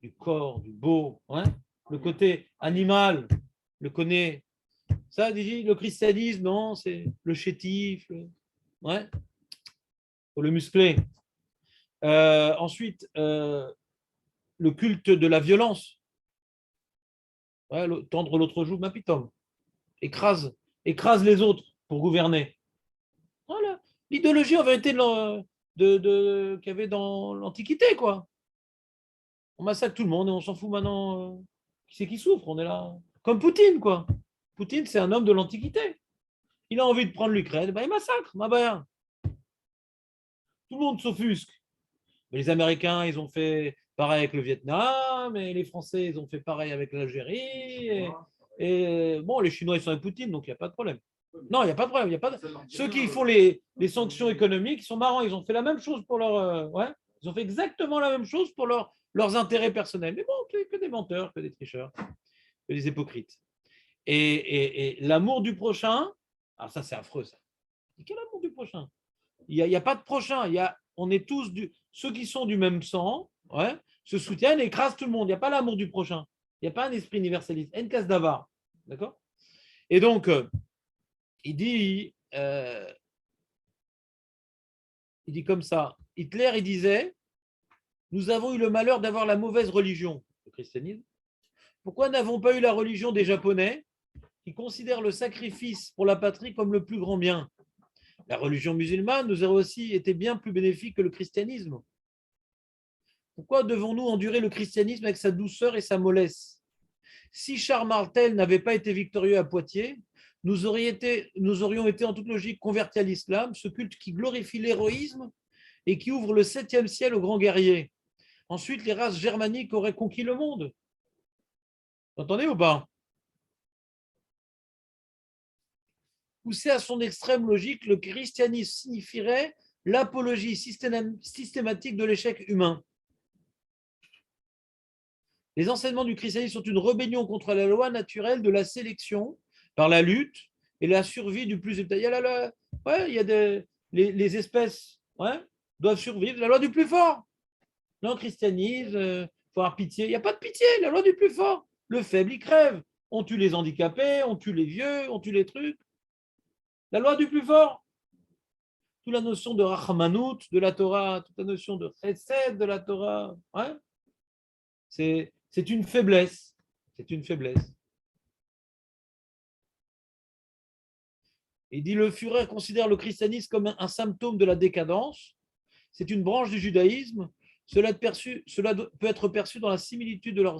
du corps, du beau, le côté animal, le connaît. Ça, le christianisme, non, c'est le chétif, pour le muscler. Ensuite, le culte de la violence, tendre l'autre joue, ma pitom, écrase les autres pour gouverner. Voilà, l'idéologie en vérité qu'il y avait dans l'Antiquité, quoi. On massacre tout le monde et on s'en fout maintenant. Qui c'est qui souffre? On est là. Comme Poutine, quoi. Poutine, c'est un homme de l'Antiquité. Il a envie de prendre l'Ukraine, ben il massacre, ma belle. Tout le monde s'offusque. Mais les Américains, ils ont fait pareil avec le Vietnam, et les Français, ils ont fait pareil avec l'Algérie. Et bon, les Chinois, ils sont avec Poutine, donc il n'y a pas de problème. Non, il n'y a pas de problème. Ceux qui font les sanctions économiques, ils sont marrants. Ils ont fait la même chose pour leur. Ils ont fait exactement la même chose pour leurs intérêts personnels. Mais bon, que des menteurs, que des tricheurs, que des hypocrites. Et l'amour du prochain, ah ça c'est affreux ça. Quel amour du prochain? Il n'y a pas de prochain. On est tous ceux qui sont du même sang, se soutiennent et écrasent tout le monde. Il n'y a pas l'amour du prochain. Il n'y a pas un esprit universaliste. En casse d'avare. D'accord? Et donc, il dit comme ça. Hitler, il disait, nous avons eu le malheur d'avoir la mauvaise religion, le christianisme. Pourquoi n'avons pas eu la religion des Japonais qui considèrent le sacrifice pour la patrie comme le plus grand bien? La religion musulmane nous aurait aussi été bien plus bénéfique que le christianisme. Pourquoi devons-nous endurer le christianisme avec sa douceur et sa mollesse? Si Charles Martel n'avait pas été victorieux à Poitiers, nous aurions été en toute logique convertis à l'islam, ce culte qui glorifie l'héroïsme et qui ouvre le 7e ciel aux grands guerriers. Ensuite, les races germaniques auraient conquis le monde. Vous entendez ou pas? Poussé à son extrême logique, le christianisme signifierait l'apologie systématique de l'échec humain. Les enseignements du christianisme sont une rébellion contre la loi naturelle de la sélection par la lutte et la survie du plus. Il y a les espèces doivent survivre. La loi du plus fort. Non, christianisme, il faut avoir pitié. Il n'y a pas de pitié, la loi du plus fort. Le faible, il crève. On tue les handicapés, on tue les vieux, on tue les trucs. La loi du plus fort. Toute la notion de Rahmanout de la Torah, toute la notion de Chesed de la Torah, c'est une faiblesse. C'est une faiblesse. Il dit le Führer considère le christianisme comme un symptôme de la décadence. C'est une branche du judaïsme. Cela peut être perçu dans la similitude de leur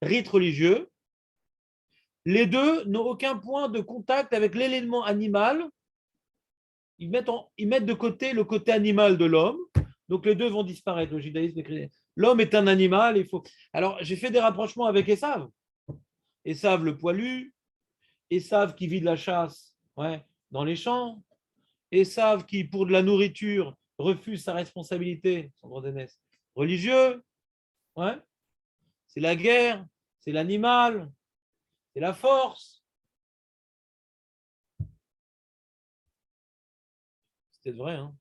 rite religieux. Les deux n'ont aucun point de contact avec l'élément animal. Ils mettent de côté le côté animal de l'homme. Donc les deux vont disparaître, le judaïsme et le christianisme. L'homme est un animal. Alors j'ai fait des rapprochements avec Esav. Esav le poilu, Esav qui vit de la chasse dans les champs, Esav qui, pour de la nourriture, refuse sa responsabilité, son droit d'aînesse, religieux, c'est la guerre, c'est l'animal, c'est la force. peut-être vrai. Hein.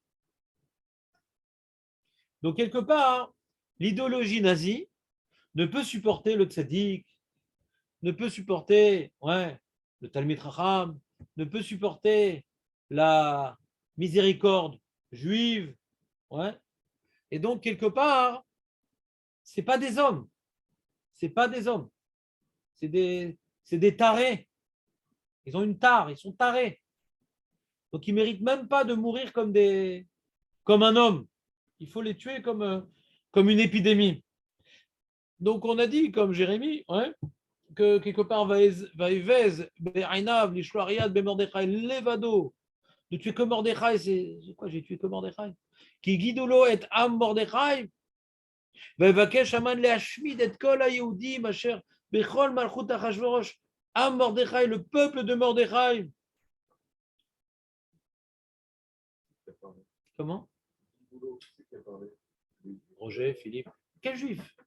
Donc, quelque part, l'idéologie nazie ne peut supporter le tzaddik, ne peut supporter le Talmid Chacham, ne peut supporter la miséricorde juive. Ouais. Et donc, quelque part, ce n'est pas des hommes. C'est pas des hommes. C'est des tarés. Ils ont une tare, ils sont tarés. Donc, ils ne méritent même pas de mourir comme un homme. Il faut les tuer comme une épidémie. Donc, on a dit, comme Jérémie, que quelque part, Vaïvez, Be'ainav, Lishloariad, Bemordechai, Levado, de tuer que Mordechai, c'est quoi, j'ai tué que Mordechai Qui guidolo et Am Mordechai, Vaïvakesh Aman Leashmid et Kol HaYehudim, Asher, Bechol Malchut Achashverosh, Am Mordechai, le peuple de Mordechai. Comment Roger, Philippe. Quel juif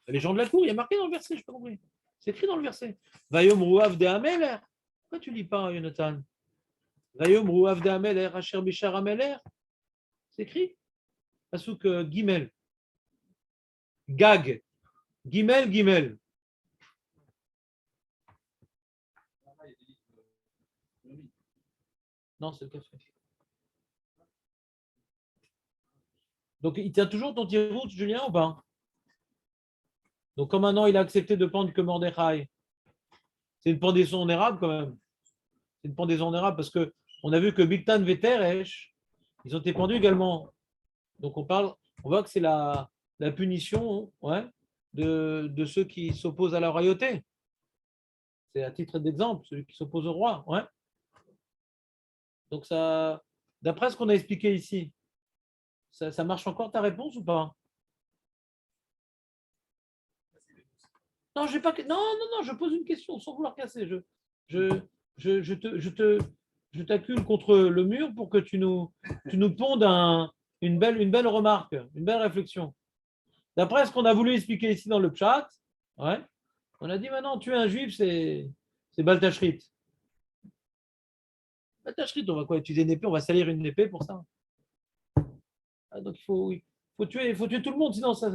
Les gens de la cour, il y a marqué dans le verset, je n'ai pas compris. C'est écrit dans le verset. Vayom Rouav de Ameler. Pourquoi tu ne lis pas, Jonathan Vayom Rouav de Ameler, Asher Bishar Ameler. C'est écrit. Pasuk Gimel. Gag. Gimel, Gimel. Non, c'est le café. Donc, il tient toujours ton tir-route, Julien, ou pas? Donc, comme maintenant il a accepté de pendre que Mordechai, c'est une pendaison honorable quand même. C'est une pendaison honorable parce qu'on a vu que Bigtan et Teresh, ils ont été pendus également. Donc, on voit que c'est la punition de ceux qui s'opposent à la royauté. C'est à titre d'exemple, celui qui s'oppose au roi. Donc, ça, d'après ce qu'on a expliqué ici, ça marche encore ta réponse ou pas? Non, j'ai pas. Non, je pose une question sans vouloir casser. Je t'accule contre le mur pour que tu nous pondes une belle remarque, une belle réflexion. D'après ce qu'on a voulu expliquer ici dans le chat, on a dit maintenant tuer un juif, c'est Baltachrit. Baltachrit, on va quoi utiliser une épée, on va salir une épée pour ça. Donc il faut tuer tout le monde, sinon ça.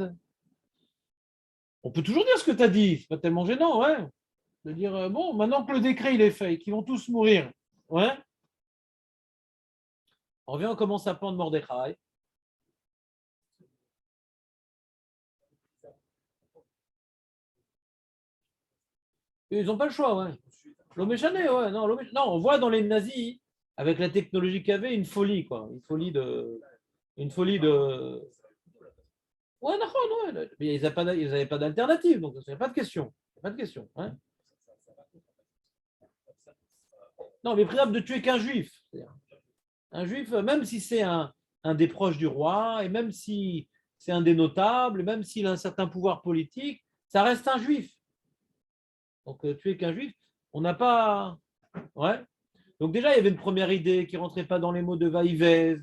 On peut toujours dire ce que tu as dit, c'est pas tellement gênant, de dire bon, maintenant que le décret il est fait et qu'ils vont tous mourir, on revient, on commence à prendre Mordechai. Ils n'ont pas le choix, L'Oméchané, non, on voit dans les nazis, avec la technologie qu'il y avait, une folie, quoi. Une folie de. Ouais, d'accord, mais ils n'avaient pas d'alternative, donc il n'y a pas de question. Pas de question. Non, mais préférable de tuer qu'un juif. Un juif, même si c'est un des proches du roi, et même si c'est un des notables, même s'il a un certain pouvoir politique, ça reste un juif. Donc, tuer qu'un juif, on n'a pas. Donc, déjà, il y avait une première idée qui ne rentrait pas dans les mots de Vaïvez.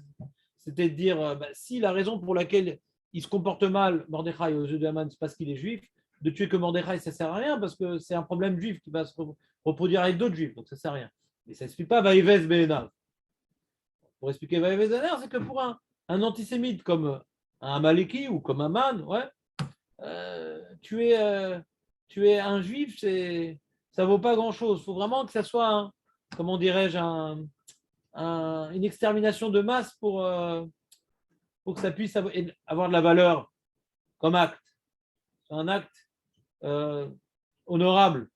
C'était de dire si la raison pour laquelle il se comporte mal, Mordechai, aux yeux de Haman, c'est parce qu'il est juif, de tuer que Mordechai, ça ne sert à rien parce que c'est un problème juif qui va se reproduire avec d'autres juifs. Donc, ça ne sert à rien. Mais ça n'explique pas Vaïvez Be'enav. Pour expliquer Vaïvez Be'enav, c'est que pour un antisémite comme un Amaleki ou comme Haman, tuer un juif, ça ne vaut pas grand-chose. Il faut vraiment que ça soit, comment dirais-je, une extermination de masse pour que ça puisse avoir de la valeur comme acte. C'est un acte honorable.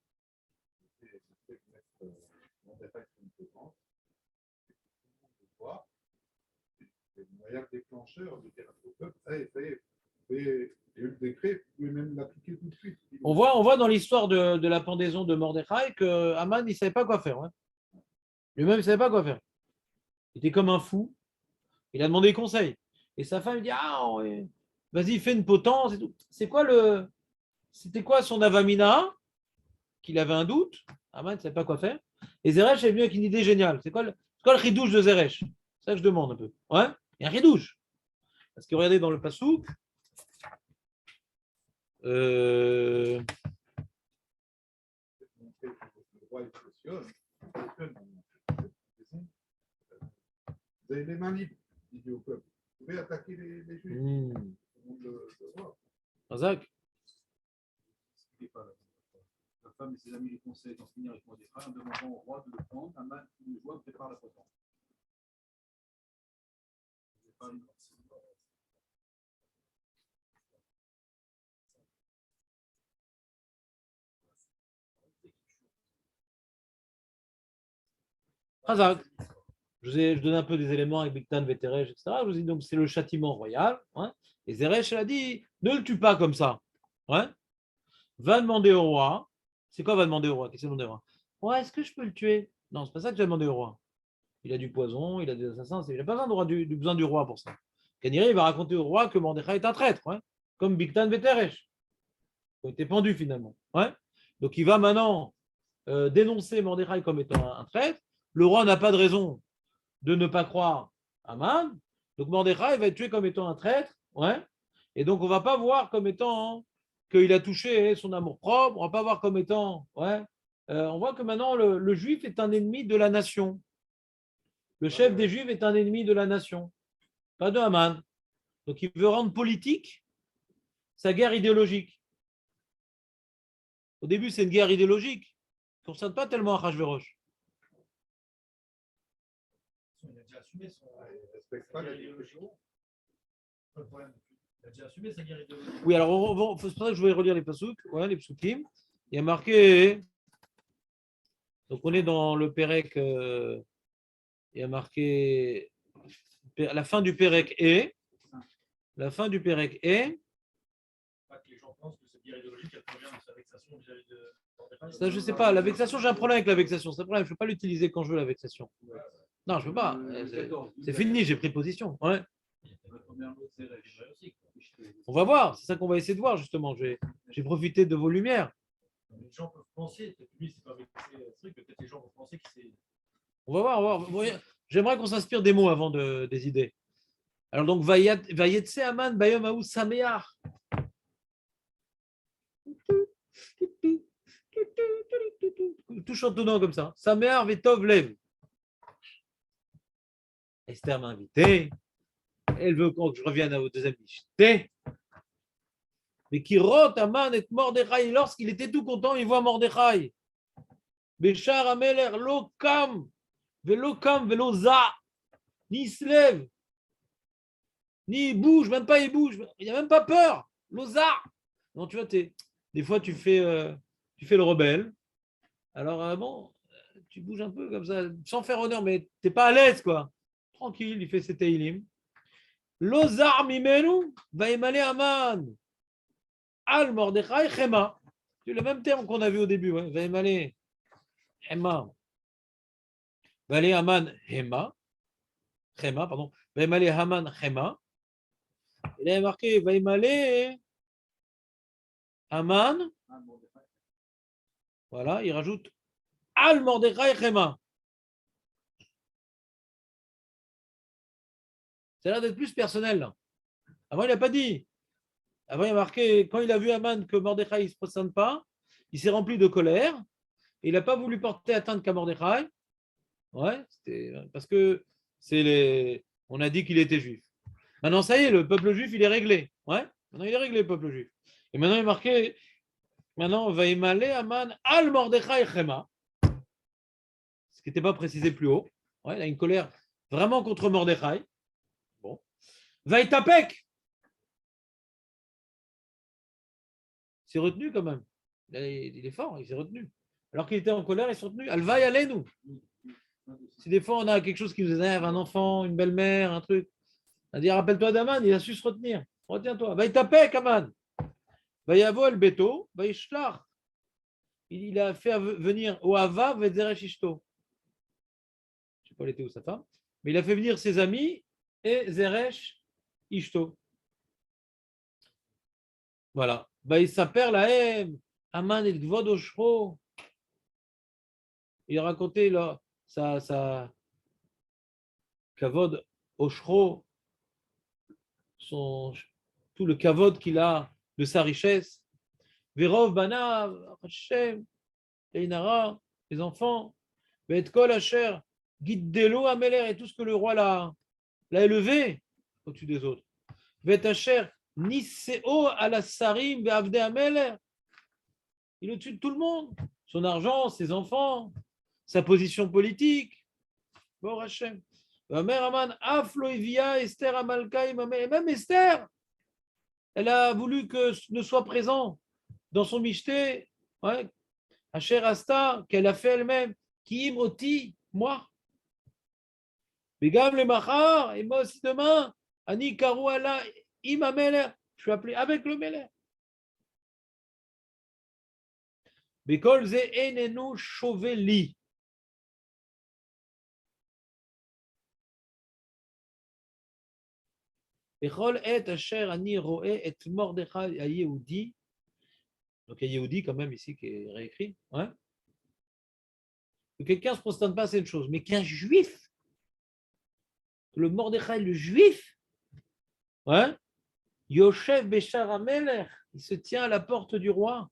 On voit dans l'histoire de la pendaison de Mordechai que Haman, il ne savait pas quoi faire. Lui-même, il ne savait pas quoi faire. Il était comme un fou. Il a demandé conseil. Et sa femme dit vas-y, fais une potence et tout. C'était quoi son avamina? Qu'il avait un doute. Haman ne savait pas quoi faire. Et Zeresh est venu avec une idée géniale. C'est quoi le chidouche de Zeresh? Ça, je demande un peu. Il y a un chidouche. Parce que regardez dans le Passouk. les mains libres, il dit au peuple. Vous pouvez attaquer les Juifs. Tout le monde le voit. Razak. La femme et ses amis lui conseillent d'en finir avec Mordechai en demandant au roi de le prendre. Aman, tous les jours, prépare la potence. Razak. Je donne un peu des éléments avec Biktan, Veteresh, etc. Je vous dis donc c'est le châtiment royal. Hein, et Zeresh, elle a dit ne le tue pas comme ça. Ouais, va demander au roi. C'est quoi va demander au roi? Qu'est-ce qu'il va demander au roi? Ouais, est-ce que je peux le tuer? Non, c'est pas ça que tu vas demander au roi. Il a du poison, il a des assassins, il n'a pas besoin du roi pour ça. Kaniré, il va raconter au roi que Mordechai est un traître, ouais, comme Biktan Veteresh. Il a été pendu finalement. Ouais. Donc il va maintenant dénoncer Mordechai comme étant un traître. Le roi n'a pas de raison de ne pas croire Aman. Donc Mordechai va être tué comme étant un traître. Ouais. Et donc on ne va pas voir comme étant qu'il a touché son amour-propre. On ne va pas voir comme étant. Ouais. On voit que maintenant le juif est un ennemi de la nation. Le chef des Juifs est un ennemi de la nation, pas de Haman. Donc il veut rendre politique sa guerre idéologique. Au début, c'est une guerre idéologique qui ne concerne pas tellement Achashverosh. Il a déjà assumé son Respecte pas guerre la idéologique. Pas de problème. Il a déjà assumé sa guerre idéologique. Oui, alors c'est pour ça que je vais relire les pasouks, ouais, les psukim. Il y a marqué. Donc on est dans le Pérec. Il y a marqué la fin du Pérec est. La fin du Pérec est. Pas que les gens pensent que cette guerre idéologique, elle provient de sa vexation vis-à-vis de. Ça, je ne sais pas. La vexation, j'ai un problème avec la vexation. C'est un problème. Je ne peux pas l'utiliser quand je veux, la vexation. Non, je ne peux pas. C'est fini, j'ai pris position. Ouais. On va voir. C'est ça qu'on va essayer de voir, justement. J'ai profité de vos lumières. Les gens peuvent penser, peut-être lui, c'est pas vexé, peut-être les gens vont penser que c'est. On va voir. On va voir. Vous voyez, j'aimerais qu'on s'inspire des mots avant des idées. Alors, donc, Vayetse Aman, Bayom Aou Sameach. Tout chantonnant comme ça. Sameach Vetov Lev. Esther m'a invité. Elle veut que je revienne au deuxième Mishté. Mais qui rote Aman et Mordechai. Lorsqu'il était tout content, il voit Mordechai. Béchar Ameler, lo kam, velo za. Ni il se lève, ni il bouge, même pas il bouge. Il n'a même pas peur. Loza. Non, tu vois, des fois, tu fais le rebelle. Alors, bon, tu bouges un peu comme ça, sans faire honneur, mais tu n'es pas à l'aise, quoi. Tranquille, il fait ses teilim. Lozar mimenu va émaler Aman. Al Mordechai Chema. C'est le même terme qu'on a vu au début. Ouais. Va émaler Chema. Va aller Aman Chema. Chema, pardon. Va émaler Haman Chema. Il est marqué va émaler Aman. Voilà, il rajoute Al Mordechai Chema. Ça a l'air d'être plus personnel. Là. Avant, il n'a pas dit. Avant, il a marqué, quand il a vu Aman que Mordechai ne se prosterne pas, il s'est rempli de colère. Et il n'a pas voulu porter atteinte qu'à Mordechai. Ouais, parce que on a dit qu'il était juif. Maintenant, ça y est, le peuple juif, il est réglé. Ouais, maintenant, il est réglé, le peuple juif. Et maintenant, il est marqué, maintenant, va émaler Aman al Mordechai Chema. Ce qui n'était pas précisé plus haut. Ouais, il a une colère vraiment contre Mordechai. Bon. Va Itapek. Il s'est retenu quand même. Il est fort, il s'est retenu. Alors qu'il était en colère, il s'est retenu. Elle va y aller, nous. Si des fois on a quelque chose qui nous énerve, un enfant, une belle-mère, un truc, on dit rappelle-toi d'Aman, il a su se retenir. Retiens-toi. Va Itapek, Aman. Va Yavo el Beto, va Ishlach. Il a fait venir Oava Vezeresh Ishto. Je ne sais pas, elle était où sa femme, mais il a fait venir ses amis et Zeresh Ishto. Voilà. Bah, il s'appelle la haine. Aman et Gvod Oshro. Il a raconté là, sa Kavod Oshro, tout le Kavod qu'il a de sa richesse. Verov Banav, Hashem, Einara, les enfants. Et Kol Asher, Giddelo Ameler, et tout ce que le roi l'a l'a élevé au-dessus des autres. Vetacher Niseo ala Sarim ve'avdei Amelech. Il est au-dessus de tout le monde. Son argent, ses enfants, sa position politique. Bon, Hachem. Esther Amalka, et même Esther, elle a voulu que ne soit présent dans son michté, ouais, Asher Asta, qu'elle a fait elle-même, qui imoti, moi. Begam le Machar, et moi aussi demain, Ani Karu Allah, Ima Meler, je suis appelé avec le Meler. Bekol ze enenu choveli. Bechol et Asher Ani roe et Mordechai Yehudi. Donc il y a Yehudi quand même ici qui est réécrit. Ouais. Que quelqu'un ne se prosterne pas, c'est une chose, mais qu'un juif, que le Mordechai, le juif, ouais, Yoshev Beshar Amelech, il se tient à la porte du roi.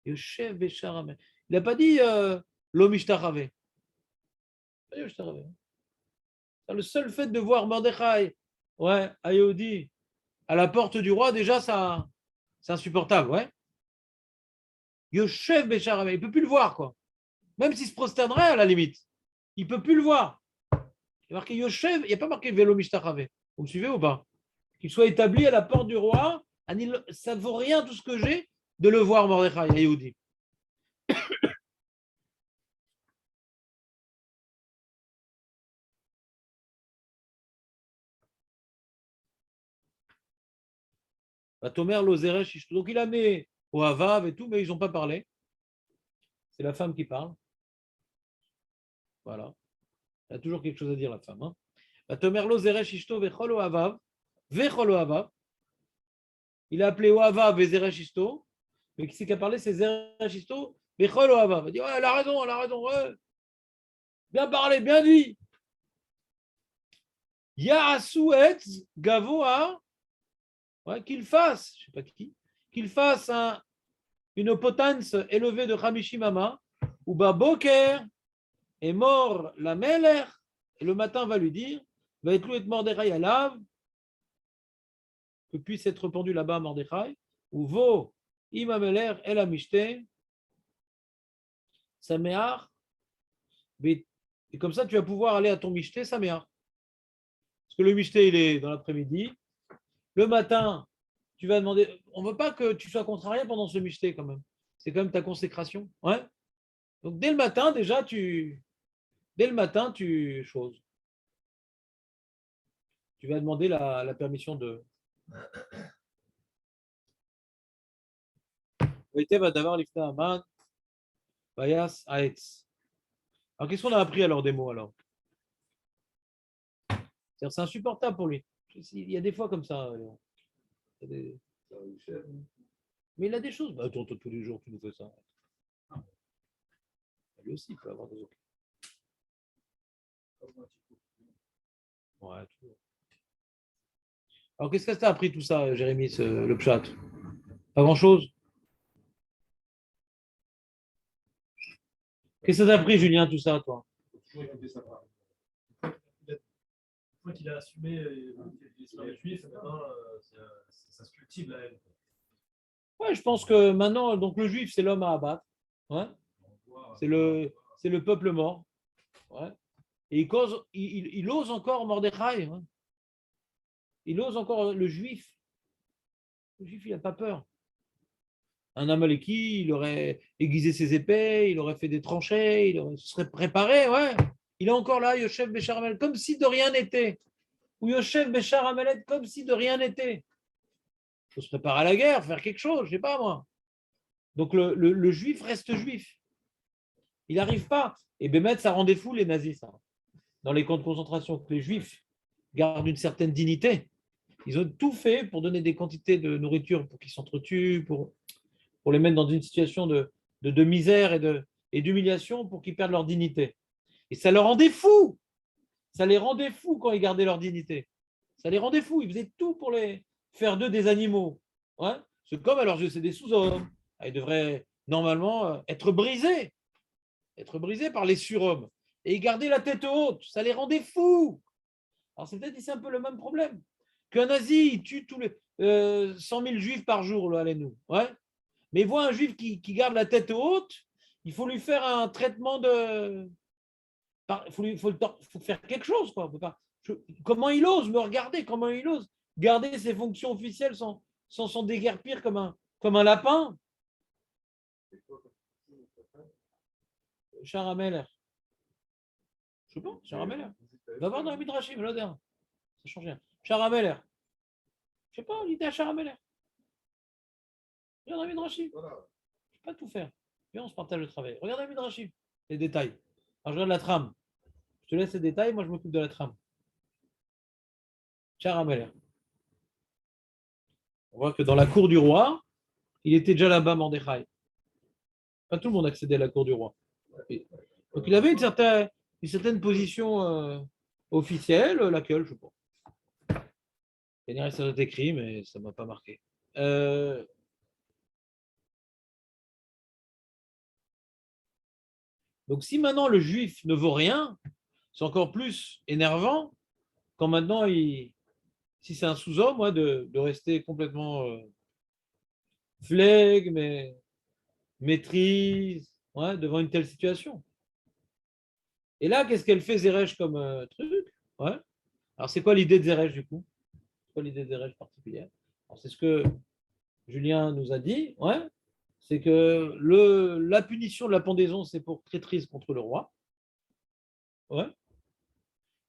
Yoshev Beshar Amelech. Il n'a pas dit Lomishtarave. Le seul fait de voir Mordechai, ouais, à Yehudi, à la porte du roi, déjà, ça, c'est insupportable, ouais. Yoshev Beshar Amelech, il ne peut plus le voir, quoi. Même s'il se prosternerait, à la limite, il ne peut plus le voir. Il y a marqué Yoshev, il n'y a pas marqué Velo Mishtachave. Vous me suivez ou pas? Qu'il soit établi à la porte du roi, ça ne vaut rien tout ce que j'ai de le voir, Mordechai, à Yehudi. Donc il a mis au Havav et tout, mais ils n'ont pas parlé. C'est la femme qui parle. Voilà. Elle a toujours quelque chose à dire, la femme. Hein. Il a appelé Oavav et Zerechisto, mais qui c'est qui a parlé? C'est Zerechisto, Bechol Oavav. Il dit, ouais, elle a raison, ouais. Bien parlé, bien dit. Ya'asu etz gavoa, ouais, qu'il fasse, je ne sais pas qui, qu'il fasse une potence élevée de Hamishimama, ou Baboker est mort la Meler, et le matin va lui dire, va être loué de Mordechai à lave, que puisse être pendu là-bas Mordechai, ou vo ima Meler el amishte, Samear, et comme ça tu vas pouvoir aller à ton mishte Samear. Parce que le mishte il est dans l'après-midi, le matin tu vas demander, on ne veut pas que tu sois contrarié pendant ce mishte quand même, c'est quand même ta consécration, ouais. Donc dès le matin déjà tu choses. Tu vas demander la permission de. Alors, qu'est-ce qu'on a appris alors des mots alors? C'est insupportable pour lui. Il y a des fois comme ça. Mais il a des choses. Bah, attends, tous les jours, tu nous fais ça. Lui aussi, il peut avoir des occasions. Ouais, toujours. Alors, qu'est-ce que tu as appris tout ça, Jérémy, le pshat? Pas grand-chose. Qu'est-ce que tu as appris, Julien, tout ça, toi? Une fois qu'il a assumé l'islam juif, maintenant, ça se cultive la haine. Ouais, je pense que maintenant, donc le juif, c'est l'homme à abattre. Ouais. C'est le peuple mort. Ouais. Et il ose encore Mordechai. Ouais. Il ose encore le juif. Le juif, il n'a pas peur. Un Amaleki, il aurait aiguisé ses épées, il aurait fait des tranchées, se serait préparé. Ouais. Il est encore là, Yoshev Beshar Amelech, comme si de rien n'était. Ou Yoshev Beshar Amelech, comme si de rien n'était. Il faut se préparer à la guerre, faire quelque chose, je ne sais pas moi. Donc le juif reste juif. Il n'arrive pas. Et Bémet, ça rendait fou les nazis, ça. Dans les camps de concentration, que les juifs gardent une certaine dignité. Ils ont tout fait pour donner des quantités de nourriture pour qu'ils s'entretuent, pour les mettre dans une situation de misère et d'humiliation pour qu'ils perdent leur dignité. Et ça leur rendait fou. Ça les rendait fous quand ils gardaient leur dignité. Ça les rendait fous. Ils faisaient tout pour les faire d'eux des animaux. Ouais. C'est comme à leurs yeux, c'est des sous-hommes. Ils devraient normalement être brisés. être brisés par les surhommes. Et ils gardaient la tête haute, ça les rendait fous. Alors c'est peut-être ici un peu le même problème. Qu'un nazi, il tue tous les 100 000 juifs par jour, là, allez-nous. Ouais. Mais il voit un juif qui garde la tête haute, il faut lui faire un traitement de. Il faut faire quelque chose. Quoi. Comment il ose me regarder? Comment il ose garder ses fonctions officielles sans s'en déguerpir comme un lapin? Charameller. Je sais pas, Charameller. Va voir dans les Midrashim, là, ça change rien. Charameller. Je sais pas, l'idée à Charameller. Regarde dans les Midrashim. Je ne peux pas tout faire. Viens, on se partage le travail. Regarde dans les Midrashim, les détails. Alors, je regarde la trame. Je te laisse les détails, moi, je m'occupe de la trame. Charameller. On voit que dans la cour du roi, il était déjà là-bas, Mordechai. Pas tout le monde accédait à la cour du roi. Donc, il avait une certaine position officielle, laquelle, je ne sais pas. Ça doit être écrit, mais ça ne m'a pas marqué. Donc, si maintenant le juif ne vaut rien, c'est encore plus énervant quand maintenant, si c'est un sous-homme, ouais, de rester complètement flegme, mais maîtrise, ouais, devant une telle situation. Et là, qu'est-ce qu'elle fait Zeresh comme truc? Ouais. Alors, c'est quoi l'idée de Zeresh du coup? C'est quoi l'idée de Zeresh particulière? Alors, c'est ce que Julien nous a dit, ouais. C'est que la punition de la pendaison, c'est pour traîtrise contre le roi. Ouais.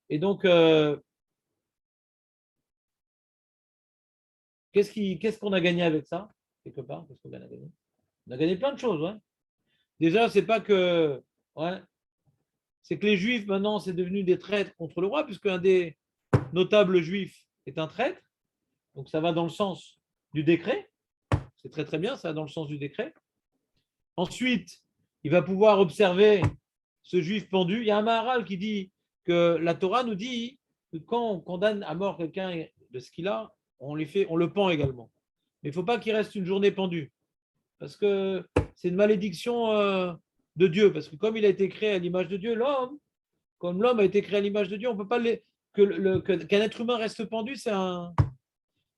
Et donc, qu'est-ce qu'on a gagné avec ça? Quelque part, qu'est-ce qu'on a gagné? On a gagné plein de choses, ouais. Déjà, c'est pas que. Ouais, c'est que les juifs, maintenant, c'est devenu des traîtres contre le roi, puisque un des notables juifs est un traître. Donc, ça va dans le sens du décret. C'est très, très bien, ça va dans le sens du décret. Ensuite, il va pouvoir observer ce juif pendu. Il y a un Maharal qui dit que la Torah nous dit que quand on condamne à mort quelqu'un de ce qu'il a, on le pend également. Mais il ne faut pas qu'il reste une journée pendu. Parce que c'est une malédiction de Dieu. Parce que comme il a été créé à l'image de Dieu, comme l'homme a été créé à l'image de Dieu, on ne peut pas qu'un être humain reste pendu, c'est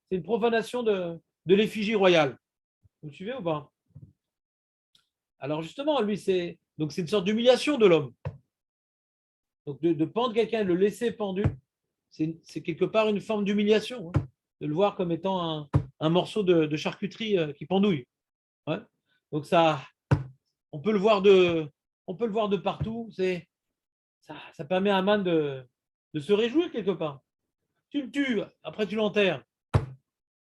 une profanation de l'effigie royale. Vous me suivez ou pas? Alors justement, lui, c'est une sorte d'humiliation de l'homme. Donc de pendre quelqu'un, de le laisser pendu, c'est quelque part une forme d'humiliation, hein, de le voir comme étant un morceau de charcuterie qui pendouille. Ouais. Donc ça, on peut le voir de partout. Ça permet à Aman de se réjouir quelque part. Tu le tues, après tu l'enterres.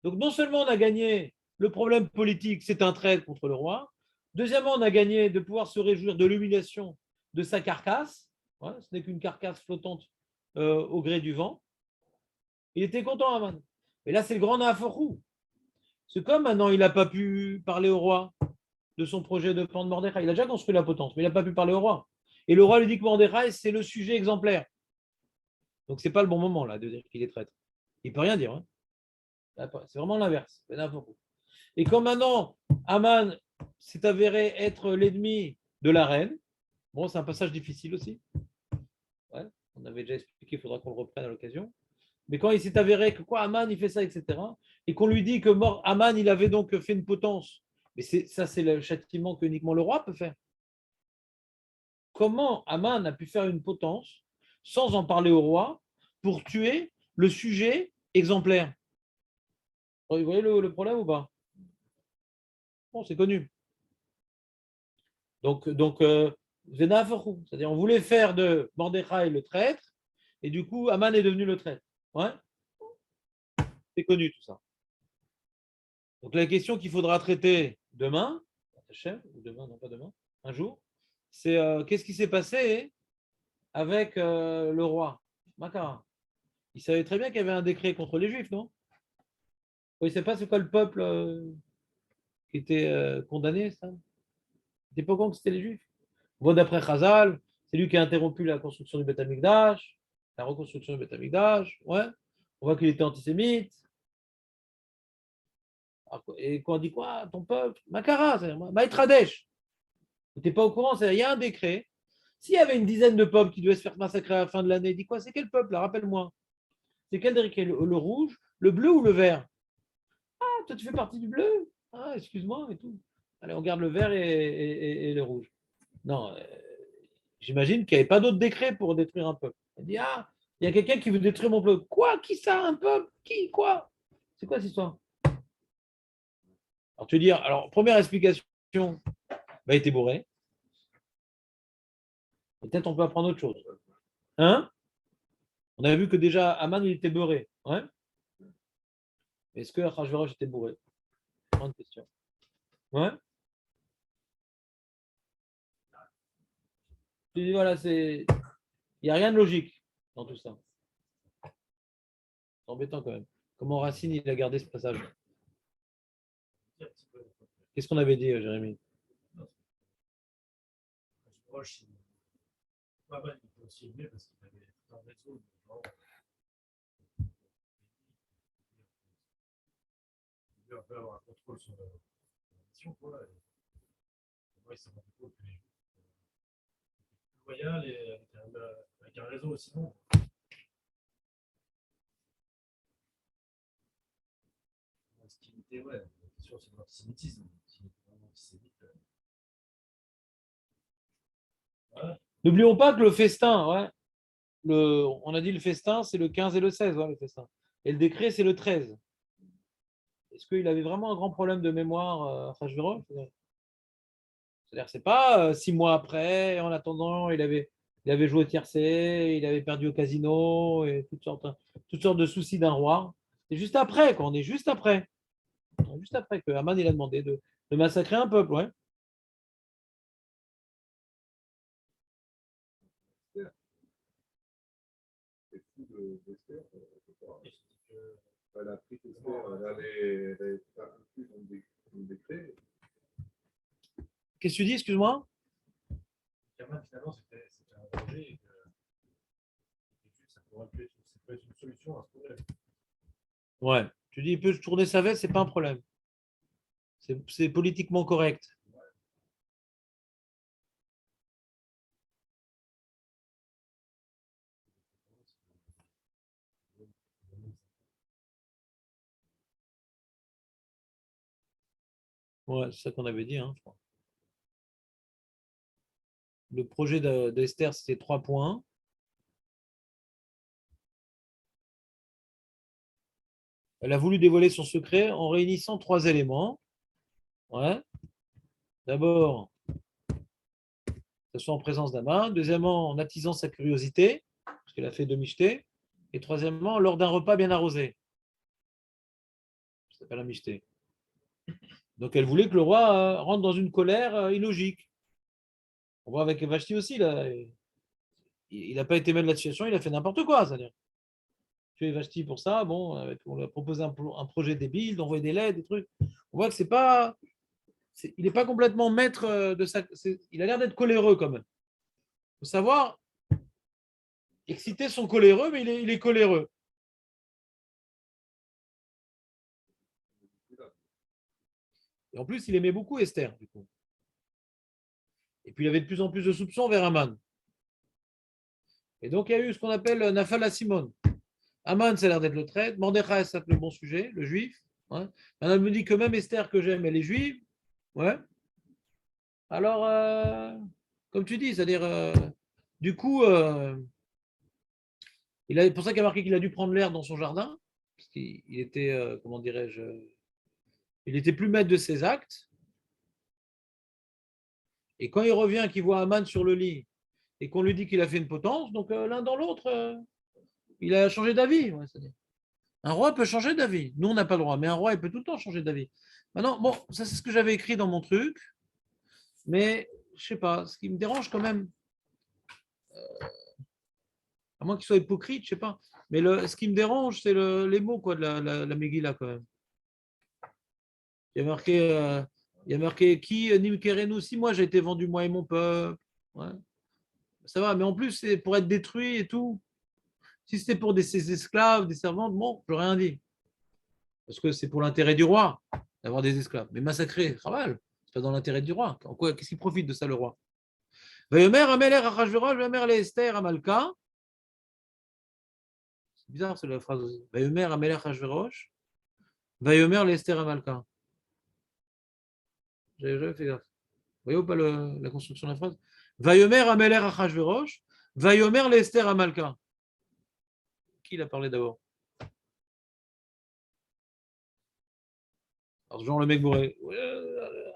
Donc non seulement on a gagné le problème politique, c'est un traître contre le roi. Deuxièmement, on a gagné de pouvoir se réjouir de l'humiliation de sa carcasse. Ouais, ce n'est qu'une carcasse flottante au gré du vent. Il était content, Aman. Mais là, c'est le grand Nahaforou. C'est comme maintenant, il n'a pas pu parler au roi de son projet de pendre Mordechai. Il a déjà construit la potence, mais il n'a pas pu parler au roi. Et le roi lui dit que Mordechai, c'est le sujet exemplaire. Donc, ce n'est pas le bon moment là de dire qu'il est traître. Il ne peut rien dire. Hein. C'est vraiment l'inverse. Et comme maintenant, Aman s'est avéré être l'ennemi de la reine, bon, c'est un passage difficile aussi. Ouais, on avait déjà expliqué, il faudra qu'on le reprenne à l'occasion. Mais quand il s'est avéré que Aman, il fait ça, etc., et qu'on lui dit que Aman, il avait donc fait une potence, mais ça, c'est le châtiment que uniquement le roi peut faire. Comment Aman a pu faire une potence sans en parler au roi pour tuer le sujet exemplaire? Vous voyez le problème ou pas? Bon, c'est connu. Donc c'est-à-dire on voulait faire de Mordechai le traître, et du coup, Aman est devenu le traître. Ouais. C'est connu tout ça. Donc la question qu'il faudra traiter demain, ou demain, non pas demain, un jour, c'est qu'est-ce qui s'est passé avec le roi Makara. Il savait très bien qu'il y avait un décret contre les Juifs, non? Il ne sait pas c'est quoi le peuple qui était condamné, ça. Il n'était pas au courant que c'était les Juifs. On voit d'après Chazal, c'est lui qui a interrompu la construction du Beth Amikdash, la reconstruction du Beth Amikdash, ouais. On voit qu'il était antisémite. Et quand on dit quoi? Ton peuple? Makara, c'est Maïtradesh. Tu n'es pas au courant, il y a un décret. S'il y avait une dizaine de peuples qui devaient se faire massacrer à la fin de l'année, dis quoi? C'est quel peuple là? Rappelle-moi. C'est quel décret? Le rouge, le bleu ou le vert? Ah, toi tu fais partie du bleu? Ah, excuse-moi et tout. Allez, on garde le vert et le rouge. Non, j'imagine qu'il n'y avait pas d'autre décret pour détruire un peuple. Elle dit, ah, il y a quelqu'un qui veut détruire mon peuple. Quoi? Qui ça? Un peuple? Qui? Quoi? C'est quoi cette histoire? Alors tu veux dire, alors première explication, bah, il était bourré. Peut-être on peut apprendre autre chose. Hein? On a vu que déjà, Aman, il était beurré. Ouais? Est-ce que Achashverosh était bourré? Grande question. Ouais? Tu dis, voilà, il n'y a rien de logique dans tout ça. C'est embêtant quand même. Comment Racine, il a gardé ce passage? Qu'est-ce qu'on avait dit, Jérémy? Proche, pas mal, il peut aussi aimer parce qu'il avait un réseau de gens. Il veut un peu avoir un contrôle sur la mission, quoi. Moi, il s'est rendu compte que les gens étaient plus loyaux et avec un réseau aussi long. Ce qui était, ouais, c'est sûr, c'est de l'antisémitisme. S'il était vraiment antisémite. Ouais. N'oublions pas que le festin, ouais, on a dit le festin, c'est le 15 et le 16, ouais, le festin. Et le décret, c'est le 13. Est-ce qu'il avait vraiment un grand problème de mémoire, Achashverosh? C'est-à-dire que c'est pas 6 mois après, en attendant, il avait joué au tiercé, il avait perdu au casino, et toutes sortes de soucis d'un roi. C'est juste après, quoi. On est juste après. Juste après que Haman il a demandé de massacrer un peuple, ouais. C'est fou d'Esther. Elle a pris Esther, elle est incluse dans le décret. Qu'est-ce que tu dis, excuse-moi? Finalement, c'était un danger et que ça pourrait être une solution à ce problème. Ouais. Tu dis, il peut tourner sa veste, c'est pas un problème. C'est politiquement correct. Ouais, c'est ça qu'on avait dit, hein, je crois. Le projet d'Esther, c'était 3 points. Elle a voulu dévoiler son secret en réunissant 3 éléments. Ouais. D'abord, que ce soit en présence d'Aman. Deuxièmement, en attisant sa curiosité, parce qu'elle a fait demi-jeté. Et troisièmement, lors d'un repas bien arrosé. Ça s'appelle un mijeté. Donc elle voulait que le roi rentre dans une colère illogique. On voit avec Vashti aussi, là. Il n'a pas été maître de la situation, il a fait n'importe quoi. C'est-à-dire, tuer Vashti pour ça, bon, on lui a proposé un projet débile, d'envoyer des lettres, des trucs. On voit que c'est pas. Il n'est pas complètement maître de ça. Il a l'air d'être coléreux quand même. Il faut savoir exciter son coléreux, mais il est coléreux. Et en plus, il aimait beaucoup Esther, du coup. Et puis, il avait de plus en plus de soupçons vers Aman. Et donc, il y a eu ce qu'on appelle Nafal à Simone. Aman, ça a l'air d'être le traître. Mordechai, c'est le bon sujet, le juif. Ouais. Maintenant, elle me dit que même Esther, que j'aime, elle est juive. Ouais. Alors, comme tu dis, c'est-à-dire, du coup, c'est pour ça qu'il a marqué qu'il a dû prendre l'air dans son jardin. Parce qu'il était, comment dirais-je, il était plus maître de ses actes. Et quand il revient, qu'il voit Aman sur le lit et qu'on lui dit qu'il a fait une potence, donc l'un dans l'autre, il a changé d'avis. Ouais, un roi peut changer d'avis. Nous, on n'a pas le droit, mais un roi, il peut tout le temps changer d'avis. Maintenant, bon, ça, c'est ce que j'avais écrit dans mon truc, mais je sais pas, ce qui me dérange quand même, à moins qu'il soit hypocrite, je sais pas, mais ce qui me dérange, c'est les mots quoi, de la Megillah quand même. Il y a marqué qui Nimkerenu, si moi j'ai été vendu, moi et mon peuple. Ouais. Ça va, mais en plus, c'est pour être détruit et tout. Si c'était pour ses esclaves, des servantes, bon, j'aurais rien dit. Parce que c'est pour l'intérêt du roi d'avoir des esclaves. Mais massacrer, travail, c'est pas dans l'intérêt du roi. En quoi, qu'est-ce qu'il profite de ça, le roi? Vayomer Amelech Achashverosh, Vayomer le Esther Amalka. C'est bizarre, c'est la phrase aussi. Vayomer Amelech Achashverosh, Vayomer le Esther Amalka. J'avais jamais fait gaffe. Vous voyez ou pas la construction de la phrase? Vayomer Amelech Achashverosh, Vayomer le Esther Amalka. Qui l'a parlé d'abord? Alors, genre le mec bourré.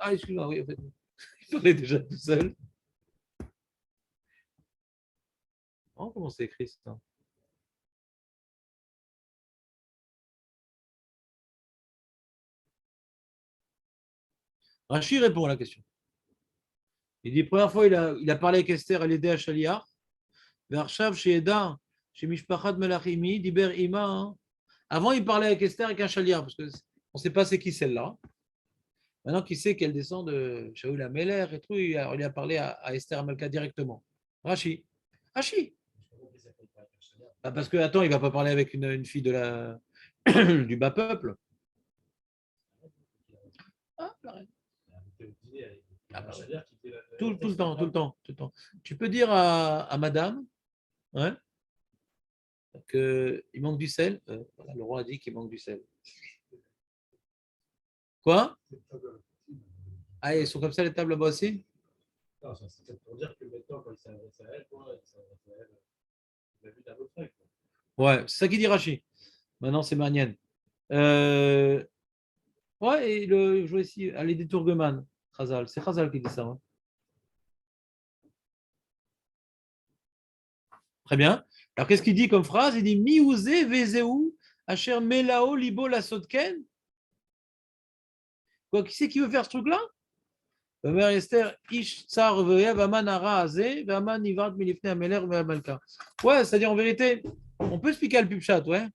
Ah, excuse-moi, oui, en fait, il parlait déjà tout seul. Oh, comment c'est écrit ça? Rachi répond à la question. Il dit, première fois, il a parlé avec Esther, elle aidait à Shaliar. Vershav chez Eda, chez Mishpachat Melachimi, Diber Ima. Hein. Avant, il parlait avec Esther avec un Shaliar, parce qu'on ne sait pas c'est qui celle-là. Maintenant qu'il sait qu'elle descend de Shaoul Ameler et tout, il a parlé à Esther Amalka directement. Rachi. Rachi. Bah parce que, attends, il ne va pas parler avec une fille de du bas peuple. Ah, tout le temps, tout le temps, tout le temps. Tu peux dire à madame ouais, qu'il manque du sel. Voilà, le roi a dit qu'il manque du sel. Quoi? Ah, ils sont comme ça les tables là-bas aussi? Non, c'est peut-être pour dire que maintenant, quand il s'adresse à elle, quoi, il s'adresse à elle, il a vu d'un autre œil. Ouais, c'est ça qui dit Rachi. Maintenant, c'est Manienne. Ouais, et je vois ici, allez, des Tourgeman, Khazal. C'est Khazal qui dit ça. Hein. Très bien. Alors, qu'est-ce qu'il dit comme phrase? Il dit Miouze vezeu asher melao libo la sotken. Quoi, qui c'est qui veut faire ce truc-là? Omer Esther, ish tsar ve'ev aman ara azeh, ve'aman nivrat milifne ameler ve'amalka. Ouais, c'est-à-dire en vérité, on peut expliquer le pipchat, ouais.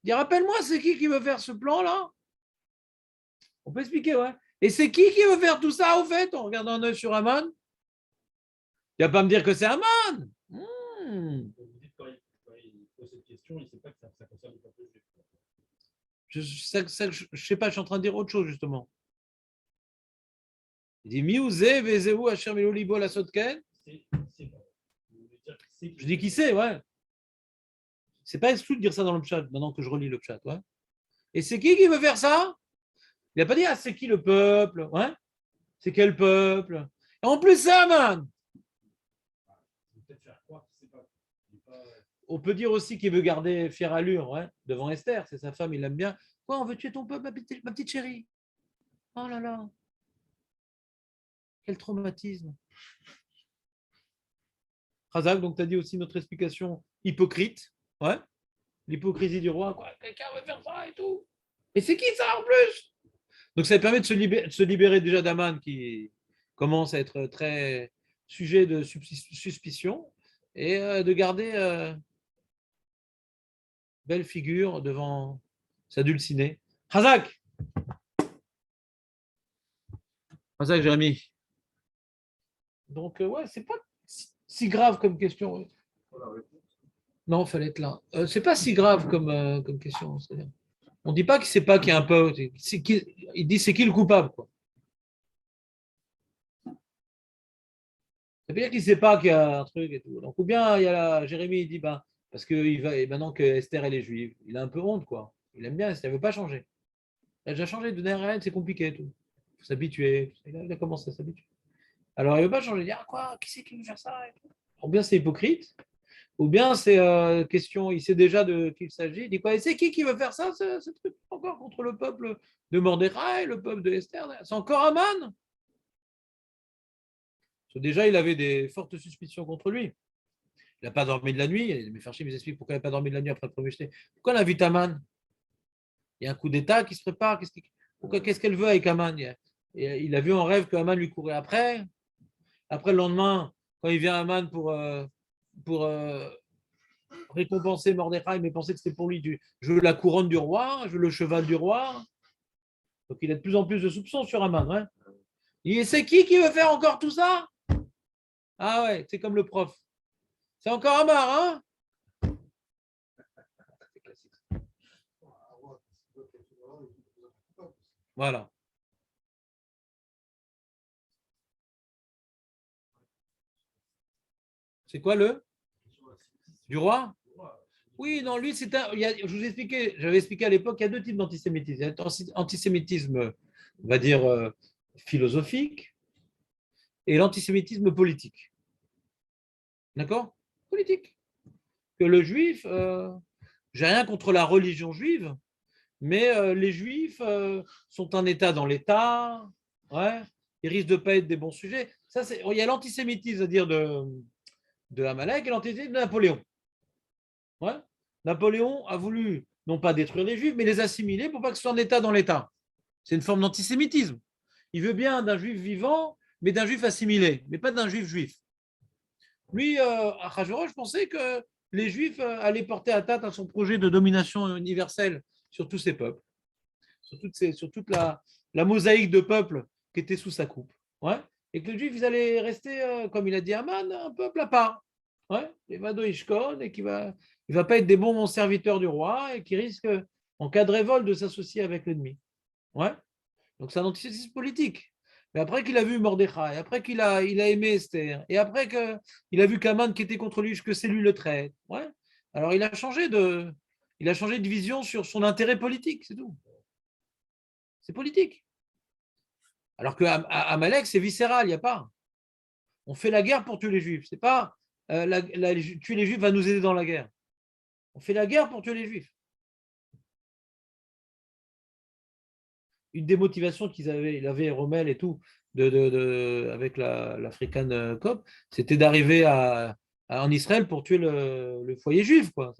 Il dit, rappelle-moi, c'est qui veut faire ce plan-là? On peut expliquer, ouais. Et c'est qui veut faire tout ça, au fait, en regardant un œil sur Aman? Il ne va pas me dire que c'est Aman. Vous dites quand il pose cette question, il ne sait pas que ça concerne le peuple juif. Je ne sais pas, je suis en train de dire autre chose, justement. Il dit Miouze, Vezeu, Asher Melolibo, la Sotken. Je dis qui c'est, ouais. C'est pas exclu de dire ça dans le chat, maintenant que je relis le chat, ouais. Et c'est qui veut faire ça? Il n'a pas dit, ah, c'est qui le peuple? Ouais. C'est quel peuple? Et en plus, c'est Aman. On peut dire aussi qu'il veut garder fière allure ouais, devant Esther, c'est sa femme, il l'aime bien. Quoi, on veut tuer ton peuple, ma petite chérie? Oh là là, quel traumatisme. Razak, donc tu as dit aussi notre explication hypocrite, ouais, l'hypocrisie du roi, quoi, quelqu'un veut faire ça et tout. Et c'est qui ça en plus? Donc ça permet de se libérer déjà d'Aman qui commence à être très sujet de suspicion et de garder belle figure devant sa dulcinée. Razak, Jérémy. Donc, ouais, c'est pas si grave comme question. Non, il fallait être là. C'est pas si grave comme question. On ne dit pas qu'il ne sait pas qu'il y a un peu. Il dit c'est qui le coupable. Quoi. Ça veut dire qu'il ne sait pas qu'il y a un truc et tout. Donc, ou bien il y a Jérémy, il dit ben, parce que et maintenant que Esther elle est juive, il a un peu honte, quoi. Il aime bien Esther, il ne veut pas changer. Elle a déjà changé de rien, c'est compliqué et tout. Il faut s'habituer. Il a commencé à s'habituer. Alors, il ne veut pas changer. Il dit, ah quoi, qui c'est qui veut faire ça et tout. Ou bien c'est hypocrite, ou bien c'est question, il sait déjà de qui il s'agit. Il dit quoi, et c'est qui veut faire ça, ce truc encore contre le peuple de Mordechai, le peuple de Esther? C'est encore Aman. Parce que déjà, il avait des fortes suspicions contre lui. Il n'a pas dormi de la nuit. Mais Farchim, il explique pourquoi il n'a pas dormi de la nuit après le premier jeté. Pourquoi on invite Aman? Il y a un coup d'État qui se prépare. Qu'est-ce qu'elle veut avec Aman? Il a vu en rêve que Aman lui courait après. Après, le lendemain, quand il vient à Aman pour récompenser Mordechai, mais pensait que c'était pour lui, je veux la couronne du roi, je veux le cheval du roi. Donc il a de plus en plus de soupçons sur Aman. Hein. Et c'est qui veut faire encore tout ça? Ah ouais, c'est comme le prof. C'est encore Amar, hein? Voilà. C'est quoi le du roi? Oui, non, lui, je vous ai expliqué, j'avais expliqué à l'époque, il y a deux types d'antisémitisme. Il y a l'antisémitisme, on va dire, philosophique et l'antisémitisme politique. D'accord? Politique. Que le juif, j'ai rien contre la religion juive, mais les juifs sont un État dans l'État, ouais, ils risquent de ne pas être des bons sujets. Ça, il y a l'antisémitisme, c'est-à-dire de Amalek et l'antisémitisme de Napoléon. Ouais. Napoléon a voulu non pas détruire les juifs, mais les assimiler pour pas que ce soit un État dans l'État. C'est une forme d'antisémitisme. Il veut bien d'un juif vivant, mais d'un juif assimilé, mais pas d'un juif juif. Lui, Achashverosh pensait que les juifs allaient porter atteinte à son projet de domination universelle sur tous ces peuples, sur toute la mosaïque de peuples qui était sous sa coupe. Ouais. Et que les juifs, ils allaient rester, comme il a dit Haman, un peuple à part. Ouais. Les Vado Ishkon, et il va pas être des bons serviteurs du roi et qui risque, en cas de révolte, de s'associer avec l'ennemi. Ouais. Donc c'est un antisémitisme politique. Mais après qu'il a vu Mordechai, après qu'il a aimé Esther, et après qu'il a vu qu'Aman qui était contre lui, que c'est lui le trait, ouais. Alors il a changé de vision sur son intérêt politique, c'est tout. C'est politique. Alors que Amalek, c'est viscéral, il n'y a pas. On fait la guerre pour tuer les Juifs. C'est pas tuer les Juifs va nous aider dans la guerre. On fait la guerre pour tuer les Juifs. Une des motivations il avait Rommel et tout, avec l'African COP, c'était d'arriver en Israël pour tuer le foyer juif, quoi.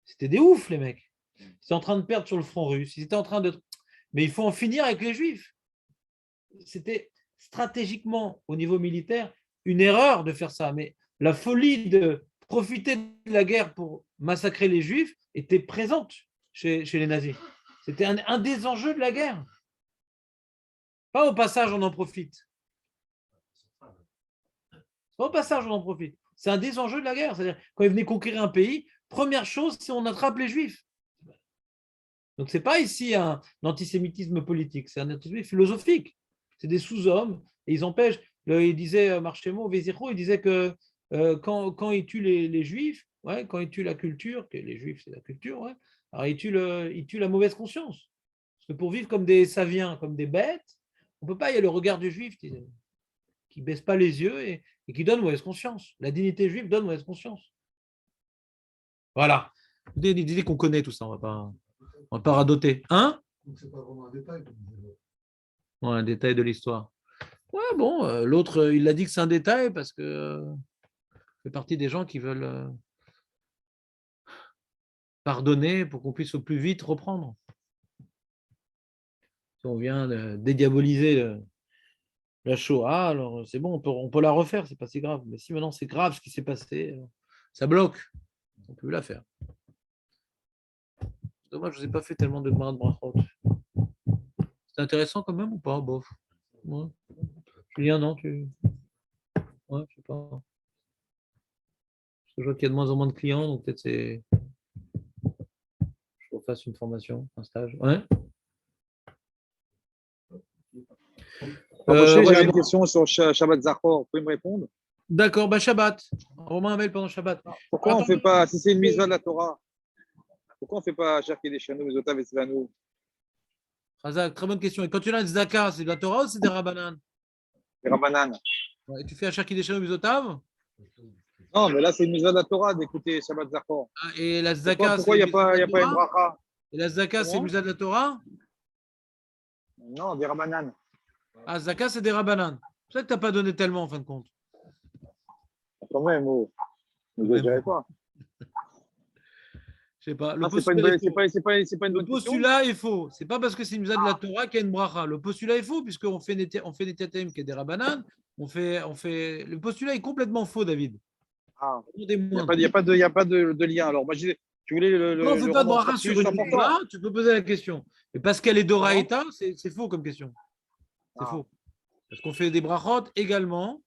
C'était des oufs, les mecs. Ils étaient en train de perdre sur le front russe. Ils étaient en train de. Mais il faut en finir avec les juifs. C'était stratégiquement, au niveau militaire, une erreur de faire ça. Mais la folie de profiter de la guerre pour massacrer les juifs était présente chez les nazis. C'était un des enjeux de la guerre. Pas au passage, on en profite. Pas au passage, on en profite. C'est un des enjeux de la guerre. C'est-à-dire, quand ils venaient conquérir un pays, première chose, c'est on attrape les juifs. Donc, ce n'est pas ici un antisémitisme politique, c'est un antisémitisme philosophique. C'est des sous-hommes, et ils empêchent. Il disait, Marchemo, Vézirou, il disait que quand ils tuent les juifs, ouais, quand ils tuent la culture, que les juifs, c'est la culture, ouais, alors ils tuent la mauvaise conscience. Parce que pour vivre comme des saviens, comme des bêtes, on ne peut pas, il y a le regard du juif qui ne baisse pas les yeux et qui donne mauvaise conscience. La dignité juive donne mauvaise conscience. Voilà. Des idées qu'on connaît tout ça, on ne va pas radoter. Hein? Donc, c'est pas vraiment un détail. Ouais, un détail de l'histoire. Ouais, bon, l'autre, il a dit que c'est un détail parce que fait partie des gens qui veulent pardonner pour qu'on puisse au plus vite reprendre. Si on vient de dédiaboliser la Shoah, alors c'est bon, on peut la refaire, c'est pas si grave. Mais si maintenant c'est grave ce qui s'est passé, ça bloque. On peut la faire. Dommage, je ne vous ai pas fait tellement de Gemara de Brachot. C'est intéressant quand même ou pas, bof? Ouais. Julien, non, ouais, je sais pas. Parce que je vois qu'il y a de moins en moins de clients, donc peut-être je refasse une formation, un stage. Ouais. J'ai une question sur Shabbat Zachor. Vous pouvez me répondre? D'accord, bah Shabbat. Romain Amel pendant Shabbat. Pourquoi on ne fait pas, si c'est une mitzvah de la Torah, pourquoi on ne fait pas Cher Kedeshanu, Mizotav et Tzvanu? Razak, très bonne question. Et quand tu as une Zaka, c'est de la Torah ou c'est des Rabbanan? Les Rabbanan. Et tu fais Asher Kideshanu Mizotav? Non, mais là, c'est une mitzvah de la Torah d'écouter Shabbat Zachor. Et la Zaka, Pourquoi il n'y a pas une bracha? Et la Zaka, c'est une mitzvah de la Torah? Non, des Rabbanan. Ah, Zaka, c'est des Rabbanan. C'est ça que tu n'as pas donné tellement en fin de compte. Quand même, ne vous exagérez pas. Je sais pas. C'est pas une bonne question. Postulat est faux. C'est pas parce que c'est une mitzvah de la Torah qu'il y a une bracha. Le postulat est faux puisqu'on fait des tataim qui est des Rabbanan. Le postulat est complètement faux, David. Ah. Il n'y a pas de lien. Alors, moi, je voulais non, on ne fait pas de bracha sur une mitzvah. Tu peux poser la question. Mais parce qu'elle est d'Oraïta, c'est faux comme question. C'est faux. Parce qu'on fait des brachot également